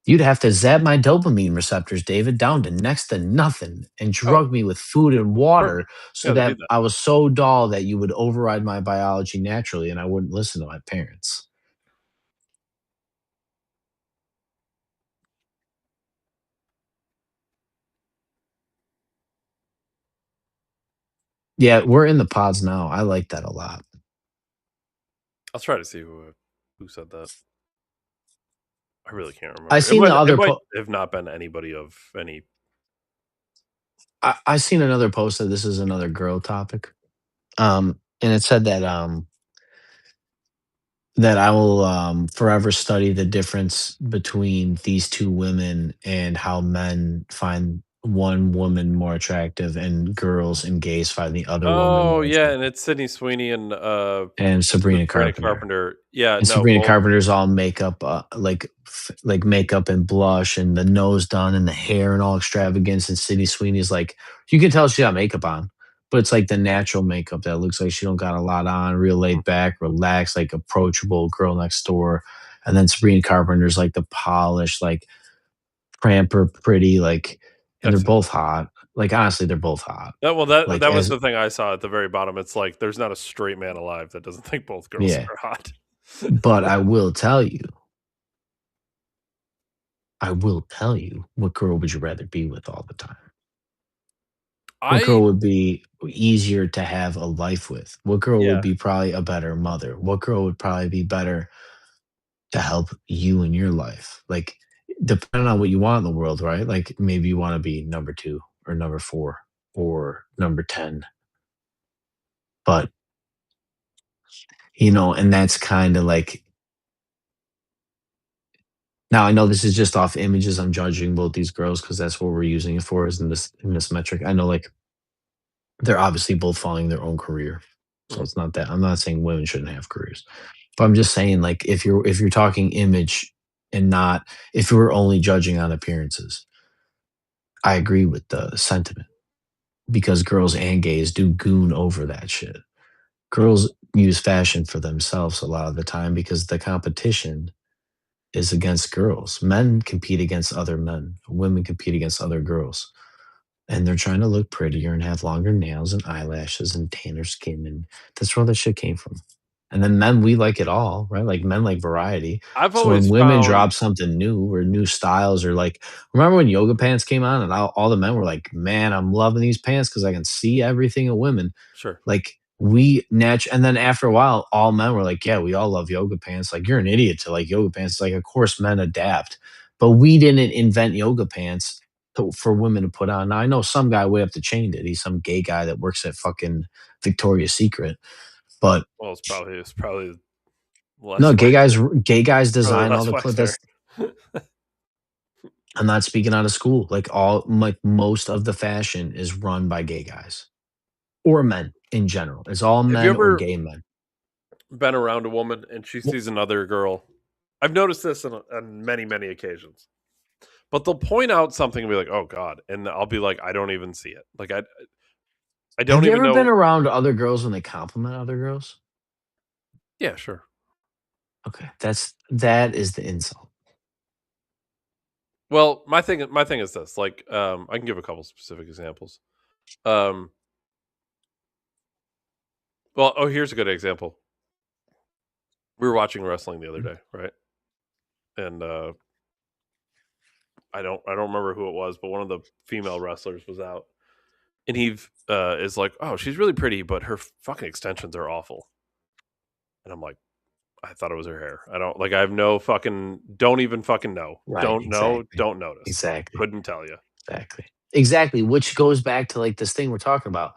You'd have to zap my dopamine receptors, David, down to next to nothing and Oh, drug me with food and perfect. water so Yeah, they do that that. I was so dull that you would override my biology naturally and I wouldn't listen to my parents. Yeah, we're in the pods now. I like that a lot. I'll try to see who said that. I really can't I remember. seen the It other might have not been anybody of any. I seen another post that this is another girl topic. And it said that I will forever study the difference between these two women and how men find one woman more attractive and girls and gays find the other woman Oh, more yeah, attractive. and it's Sydney Sweeney and, And Sabrina Sabrina Carpenter. Carpenter. Yeah, And no, Sabrina both. Carpenter's all makeup, like makeup and blush and the nose done and the hair and all extravagance. And Sydney Sweeney's like, you can tell she got makeup on, but it's like the natural makeup that looks like she don't got a lot on, real laid back, relaxed, like approachable girl next door. And then Sabrina Carpenter's like the polished, like pramper, pretty, like, and I've they're seen both hot. Like honestly, they're both hot. Like that was as the thing I saw at the very bottom. It's like there's not a straight man alive that doesn't think both girls yeah. are hot. But I will tell you, what girl would you rather be with all the time? What I girl would be easier to have a life with? What girl would Yeah. be probably a better mother? What girl would probably be better to help you in your life? Like, depending on what you want in the world, right? Like, maybe you want to be number two or number four or number 10. But, and that's kind of like, now I know this is just off images. I'm judging both these girls because that's what we're using it for is in this metric. I know, like, They're obviously both following their own career. So it's not that I'm not saying women shouldn't have careers. But I'm just saying, like, if you're talking image and not if we're only judging on appearances, I agree with the sentiment because girls and gays do goon over that shit. Girls use fashion for themselves a lot of the time because the competition is against girls. Men compete against other men. Women compete against other girls. And they're trying to look prettier and have longer nails and eyelashes and tanner skin, and that's where all that shit came from. And then men, we like it all, right? Like men like variety. I've So when always women found drop something new or new styles or like, remember when yoga pants came on and all the men were like, "Man, I'm loving these pants because I can see everything in women." sure. Like and then after a while, all men were like, "Yeah, we all love yoga pants." Like you're an idiot to like yoga pants. Like of course men adapt, but we didn't invent yoga pants for women to put on. Now I know some guy way up the chain did. He's some gay guy that works at fucking Victoria's Secret, but Well, it's probably less no, work there. gay guys Probably design all less the work clothes. there. I'm not speaking out of school. Like most of the fashion is run by gay guys or men in general. It's all Have you men or ever gay men. been around a woman and she Well, sees another girl? I've noticed this on many, many occasions. But they'll point out something and be like, "Oh God," and I'll be like, "I don't even see it. Like I have don't you even ever been know." around other girls when they compliment other girls? Yeah, sure. Okay, that is the insult. Well, my thing is this. Like, I can give a couple specific examples. Um, well, here's a good example. We were watching wrestling the other day, right? And I don't remember who it was, but one of the female wrestlers was out, and he is like, "Oh, she's really pretty, but her fucking extensions are awful." And I'm like, "I thought it was her hair. I don't like. I have no fucking. Don't even fucking know. Right, Don't know. exactly. Don't notice. Exactly. Couldn't tell you." Exactly. Exactly, which goes back to like this thing we're talking about.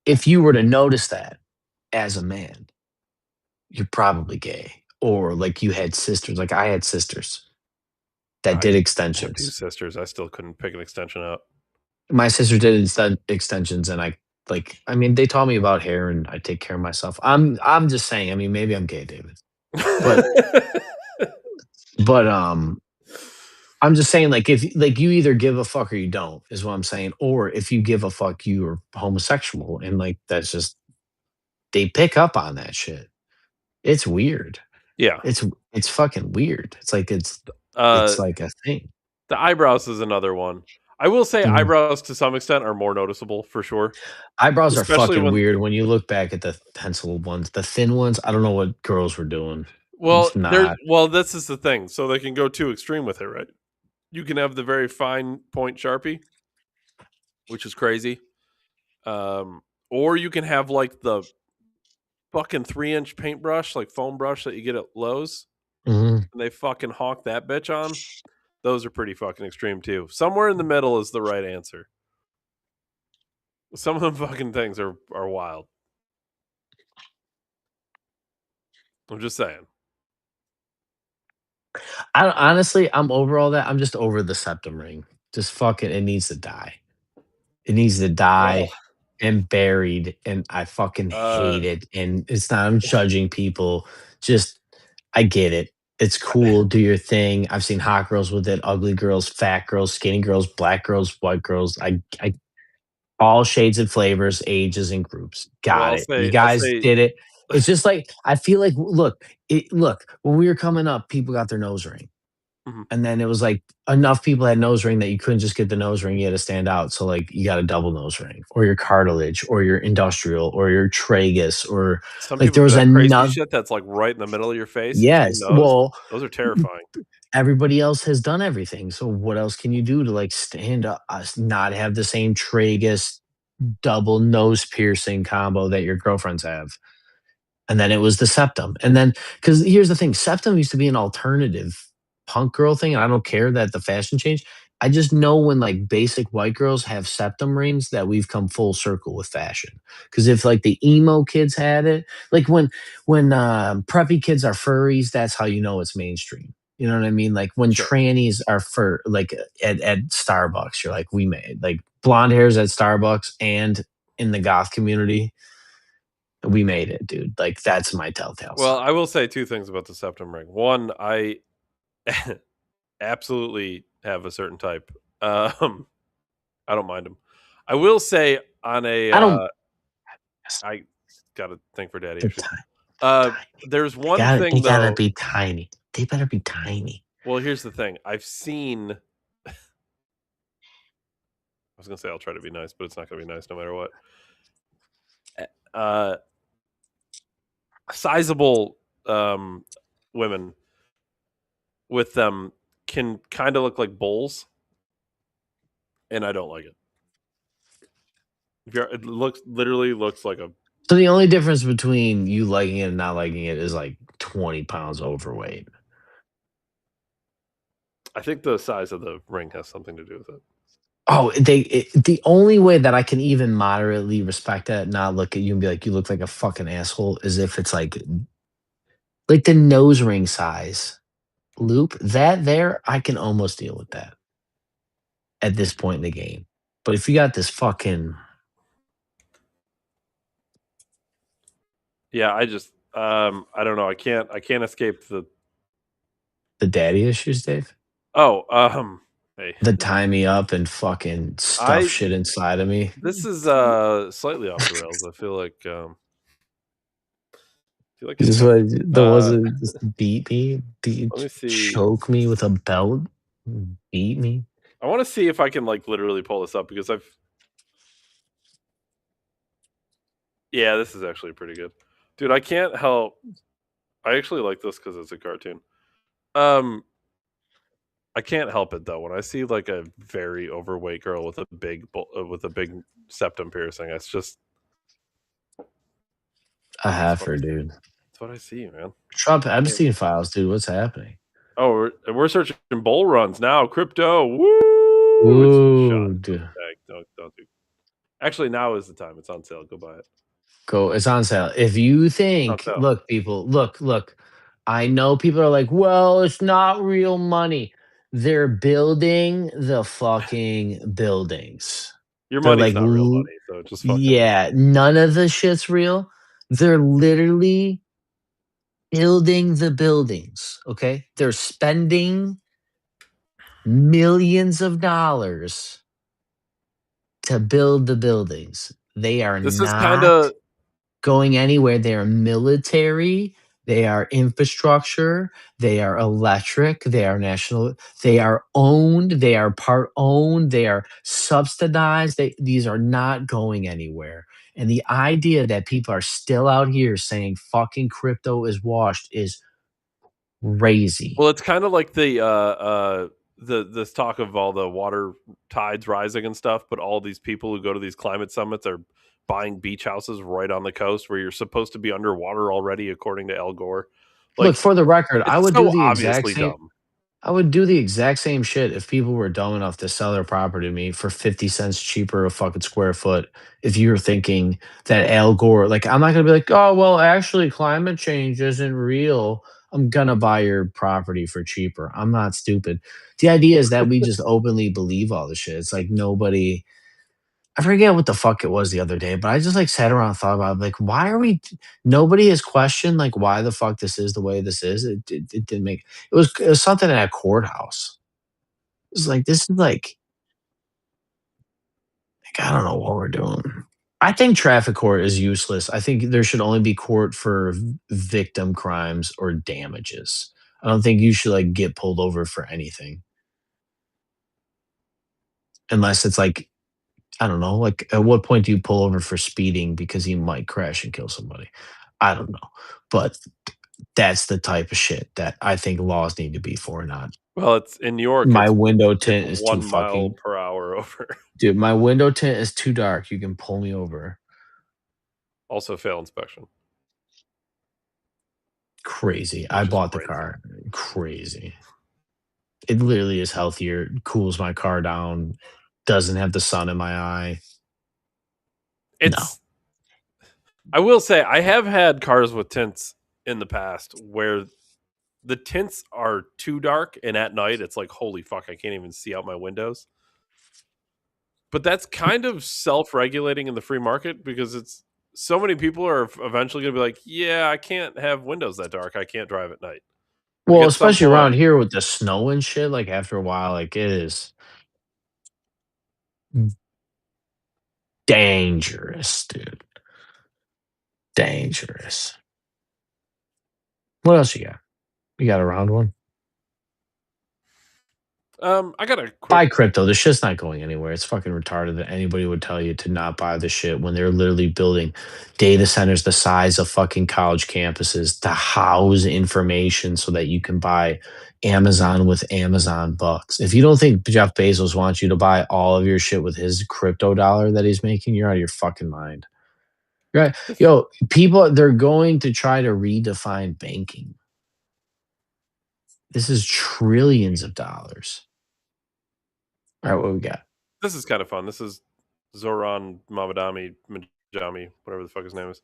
If you were to notice that as a man, you're probably gay. Or like you had sisters, like I had sisters that I did have two extensions. sisters. I still couldn't pick an extension out. My sister did extensions and I mean, they taught me about hair and I take care of myself. I'm just saying, I mean, maybe I'm gay, David. But but I'm just saying, like, if like you either give a fuck or you don't, is what I'm saying. Or if you give a fuck, you're homosexual, and like that's just they pick up on that shit. It's weird. Yeah. It's fucking weird. It's like Uh, it's like a thing. the eyebrows is another one. I will say Mhm. eyebrows to some extent are more noticeable for sure, Eyebrows are especially fucking when. weird when you look back at the pencil ones, the thin ones. I don't know what girls were doing. Well, It's not. this is the thing. So they can go too extreme with it, right? You can have the very fine point Sharpie, which is crazy. Or you can have like the fucking 3-inch paintbrush, like foam brush that you get at Lowe's, Mhm. and they fucking hawk that bitch on. Those are pretty fucking extreme too. Somewhere in the middle is the right answer. Some of them fucking things are wild. I'm just saying. Honestly, I'm over all that. I'm just over the septum ring. Just fucking, it needs to die. It needs to Well, die and buried, and I fucking uh, hate it, and it's not I'm judging people, just I get it. It's cool, do your thing. I've seen hot girls with it, ugly girls, fat girls, skinny girls, black girls, white girls. I all shades and flavors, ages and groups. well, Got I'll it. You say, I'll guys say, did it. It's just like I feel like look, when we were coming up, people got their nose ring. mhm. And then it was like enough people had nose ring that you couldn't just get the nose ring, you had to stand out. So like you got a double nose ring or your cartilage or your industrial or your tragus or Some like people there do was that crazy enough. shit that's like right in the middle of your face between Yes. those. Well, Those are terrifying. everybody else has done everything. So what else can you do to like stand up, not have the same tragus double nose piercing combo that your girlfriends have? And then it was the septum. And then, because here's the thing, septum used to be an alternative punk girl thing. And I don't care that the fashion changed. I just know when like basic white girls have septum rings that we've come full circle with fashion. Because if like the emo kids had it, like when preppy kids are furries, that's how you know it's mainstream. You know what I mean? Like when Sure. trannies are at Starbucks, you're like, we made like blonde hairs at Starbucks and in the goth community, we made it, dude. Like that's my telltale Well, sign. I will say two things about the septum ring. One, I absolutely have a certain type. I don't mind them. I will say on a I don't. I got to think for daddy They're issues. tiny. There's They one got. They thing gotta though. be tiny. They better be tiny. Well, here's the thing. I've seen. I was gonna say I'll try to be nice, but it's not gonna be nice no matter what. Sizable women with them can kind of look like bulls, and I don't like it. It literally looks like a. So the only difference between you liking it and not liking it is like 20 pounds overweight. I think the size of the ring has something to do with it. Oh, the only way that I can even moderately respect that, not look at you and be like, you look like a fucking asshole, is if it's like the nose ring size loop. That there, I can almost deal with that at this point in the game. But if you got this fucking Yeah, I just I don't know. I can't escape the. the daddy issues, Dave, Oh, hey, the tie me up and fucking stuff I shit inside of me. this is slightly off the rails. I feel like Is it's this next. what the was it? Just beat me, Let me see. choke me with a belt, beat me. I want to see if I can like literally pull this up because I've. Yeah, this is actually pretty good, dude. I can't help. I actually like this because it's a cartoon. Um, I can't help it though when I see like a very overweight girl with with a big septum piercing. It's just A it's what heifer, dude. it's what I see, man. Trump Epstein files, dude. What's happening? Oh, we're searching bull runs now. Crypto, woo! It's shot. Ooh, Don't dude. tag. Don't do. Actually, now is the time. It's on sale. Go buy it. Go. It's on sale. If you It's on think, sale. look, people, look. I know people are like, well, it's not real money. They're building the fucking buildings. Your They're money's like, not real money, so just fucking. yeah, none of the shit's real. They're literally building the buildings. Okay. They're spending millions of dollars to build the buildings. They are This is kind not of. going anywhere. They are military, they are infrastructure, they are electric, they are national, they are owned, they are part owned, they are subsidized. These are not going anywhere. And the idea that people are still out here saying fucking crypto is washed is crazy. Well, it's kind of like the this talk of all the water tides rising and stuff, but all these people who go to these climate summits are buying beach houses right on the coast where you're supposed to be underwater already, according to Al Gore. Look, Like for the record, it's so obviously dumb. I would do the exact same shit if people were dumb enough to sell their property to me for 50 cents cheaper a fucking square foot. If you're thinking that Al Gore, like, I'm not going to be like, oh, well, actually, climate change isn't real. I'm going to buy your property for cheaper. I'm not stupid. The idea is that we just openly believe all the shit. It's like nobody, I forget what the fuck it was the other day, but I just like sat around and thought about it, like, why are we? Nobody has questioned like why the fuck this is the way this is. It didn't make it was something at a courthouse. It was like this is like I don't know what we're doing. I think traffic court is useless. I think there should only be court for victim crimes or damages. I don't think you should like get pulled over for anything unless it's like I don't know. Like, at what point do you pull over for speeding because he might crash and kill somebody? I don't know. But that's the type of shit that I think laws need to be for, not Well, it's in New York. my It's window it's tint is too 1 mile fucking per hour over. dude, my window tint is too dark. You can pull me over. Also, fail inspection, Crazy. I which is bought the crazy. car. Crazy. It literally is healthier, cools my car down, doesn't have the sun in my eye. No. It's. I will say I have had cars with tints in the past where the tints are too dark, and at night it's like holy fuck, I can't even see out my windows. But that's kind of self-regulating in the free market because it's so many people are eventually going to be like, yeah, I can't have windows that dark. I can't drive at night. Like Well, at some especially point, around here with the snow and shit, like after a while, like it is dangerous, dude. Dangerous. What else you got? You got a round one? I got a quick. Buy crypto. The shit's not going anywhere. It's fucking retarded that anybody would tell you to not buy the shit when they're literally building data centers the size of fucking college campuses to house information so that you can buy Amazon with Amazon bucks. If you don't think Jeff Bezos wants you to buy all of your shit with his crypto dollar that he's making, you're out of your fucking mind. Right? Yo, people, they're going to try to redefine banking. This is trillions of dollars. All right, what we got? This is kind of fun. This is Zoran Majami, whatever the fuck his name is.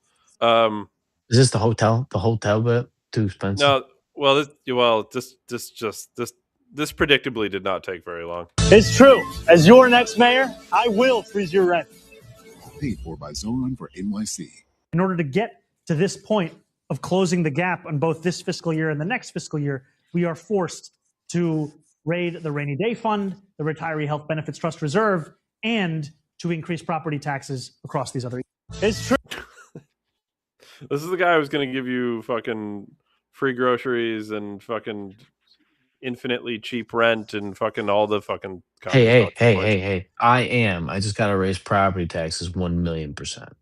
Is this the hotel? The hotel bit too expensive? No, well, this predictably did not take very long. It's true. As your next mayor, I will freeze your rent. Paid for by Zoran for NYC. In order to get to this point of closing the gap on both this fiscal year and the next fiscal year, we are forced to raid the rainy day fund, the retiree health benefits trust reserve, and to increase property taxes across these other. It's true. This is the guy who's going to give you fucking free groceries and fucking infinitely cheap rent and fucking all the fucking. Hey! I just got to raise property taxes 1,000,000%.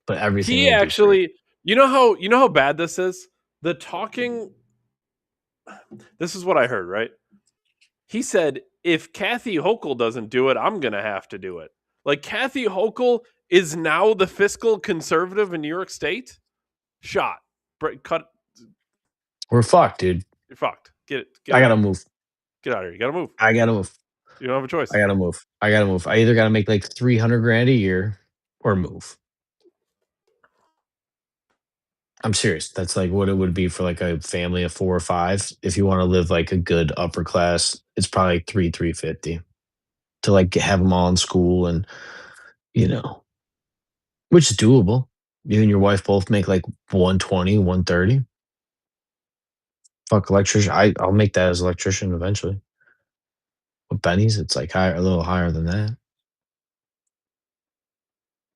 But everything. He actually, you know how bad this is. The talking. This is what I heard, right? He said, if Kathy Hochul doesn't do it, I'm going to have to do it. Like, Kathy Hochul is now the fiscal conservative in New York State? Shot. Cut. We're fucked, dude. You're fucked. Get I got to move. Get out of here. You got to move. I got to move. You don't have a choice. I got to move. I either got to make like 300 grand a year or move. I'm serious. That's like what it would be for like a family of 4 or 5. If you want to live like a good upper class, it's probably like 350 to like have them all in school and, which is doable. You and your wife both make like 120, 130. Fuck electrician. I'll make that as electrician eventually. With Benny's, it's like higher, a little higher than that.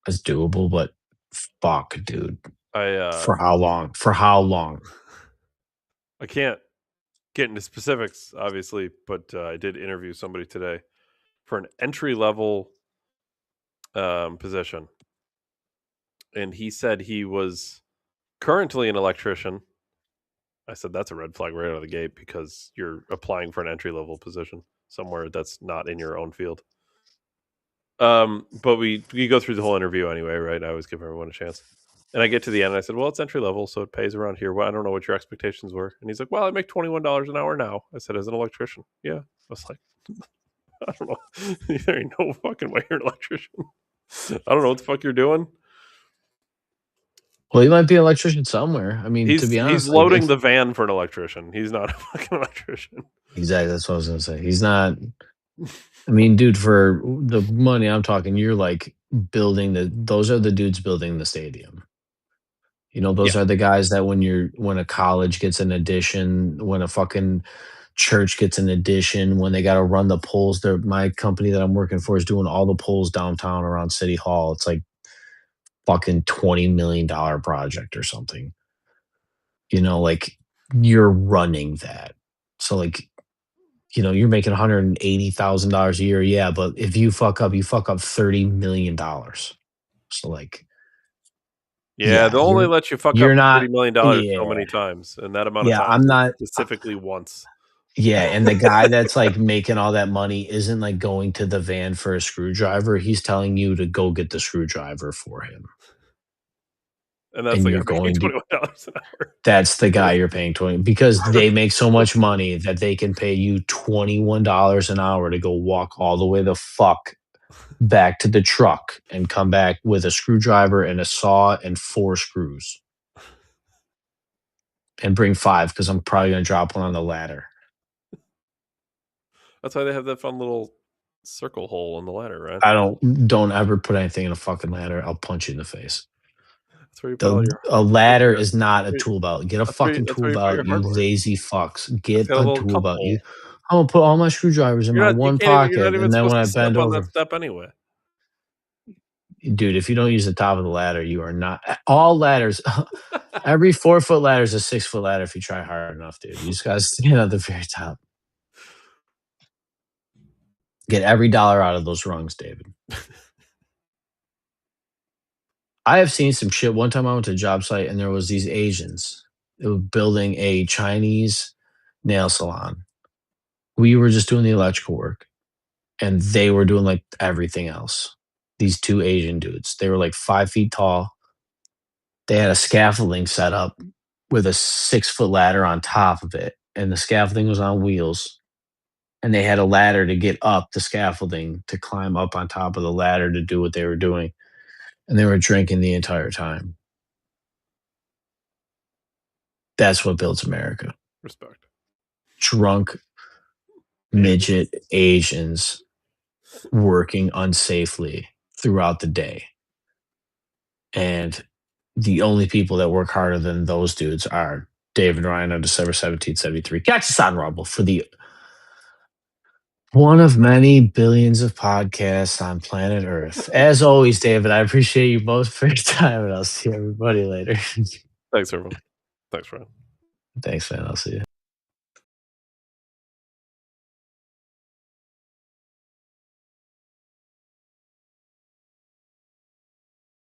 It's doable, but fuck, dude. For how long? For how long? I can't get into specifics, obviously, but I did interview somebody today for an entry-level position. And he said he was currently an electrician. I said, that's a red flag right out of the gate because you're applying for an entry-level position somewhere that's not in your own field. But we go through the whole interview anyway, right? I always give everyone a chance. And I get to the end and I said, well, it's entry level, so it pays around here. Well, I don't know what your expectations were. And he's like, well, I make $21 an hour now. I said, as an electrician. Yeah. I was like, I don't know. There ain't no fucking way you're an electrician. I don't know what the fuck you're doing. Well, he might be an electrician somewhere. I mean, to be honest, he's loading the van for an electrician. He's not a fucking electrician. Exactly. That's what I was going to say. He's not. I mean, dude, for the money I'm talking, you're like building those are the dudes building the stadium. Those are the guys that when a college gets an addition, when a fucking church gets an addition, when they got to run the poles. My company that I'm working for is doing all the poles downtown around City Hall. It's like fucking $20 million project or something. Like you're running that. So like, you're making $180,000 a year. Yeah. But if you fuck up $30 million. So like, yeah, they'll only let you fuck up $30 million so many times. And that amount of time I'm not specifically once. Yeah, and the guy that's like making all that money isn't like going to the van for a screwdriver. He's telling you to go get the screwdriver for him. And that's like $21 an hour. That's the guy you're paying 20 because they make so much money that they can pay you $21 an hour to go walk all the way the fuck back to the truck and come back with a screwdriver and a saw and 4 screws. And bring 5 because I'm probably going to drop one on the ladder. That's why they have that fun little circle hole in the ladder, right? I don't ever put anything in a fucking ladder. I'll punch you in the face. That's where you put all your. A ladder is not a That's where- tool belt. Get a that's where fucking that's tool where you put your belt, you hardware. lazy fucks. Get got a a little tool cup belt. hole. I'm gonna put all my screwdrivers in my one You're not pocket, even and then supposed when to I step bend on over, that step anyway. dude, if you don't use the top of the ladder, you are not. All ladders, every 4-foot ladder is a 6-foot ladder if you try hard enough, dude. You just gotta stand at the very top. Get every dollar out of those rungs, David. I have seen some shit. One time I went to a job site and there was these Asians. They were building a Chinese nail salon. We were just doing the electrical work, and they were doing like everything else. These two Asian dudes. They were like 5 feet tall. They had a scaffolding set up with a 6-foot ladder on top of it, and the scaffolding was on wheels. And they had a ladder to get up the scaffolding to climb up on top of the ladder to do what they were doing. And they were drinking the entire time. That's what builds America. Respect. Drunk midget Asians working unsafely throughout the day. And the only people that work harder than those dudes are Dave and Ryan on December 17th, 73. Catch us on Rumble for the one of many billions of podcasts on planet Earth. As always, David, I appreciate you both for your time, and I'll see everybody later. Thanks, everyone. Thanks, Ryan. Thanks, man. I'll see you.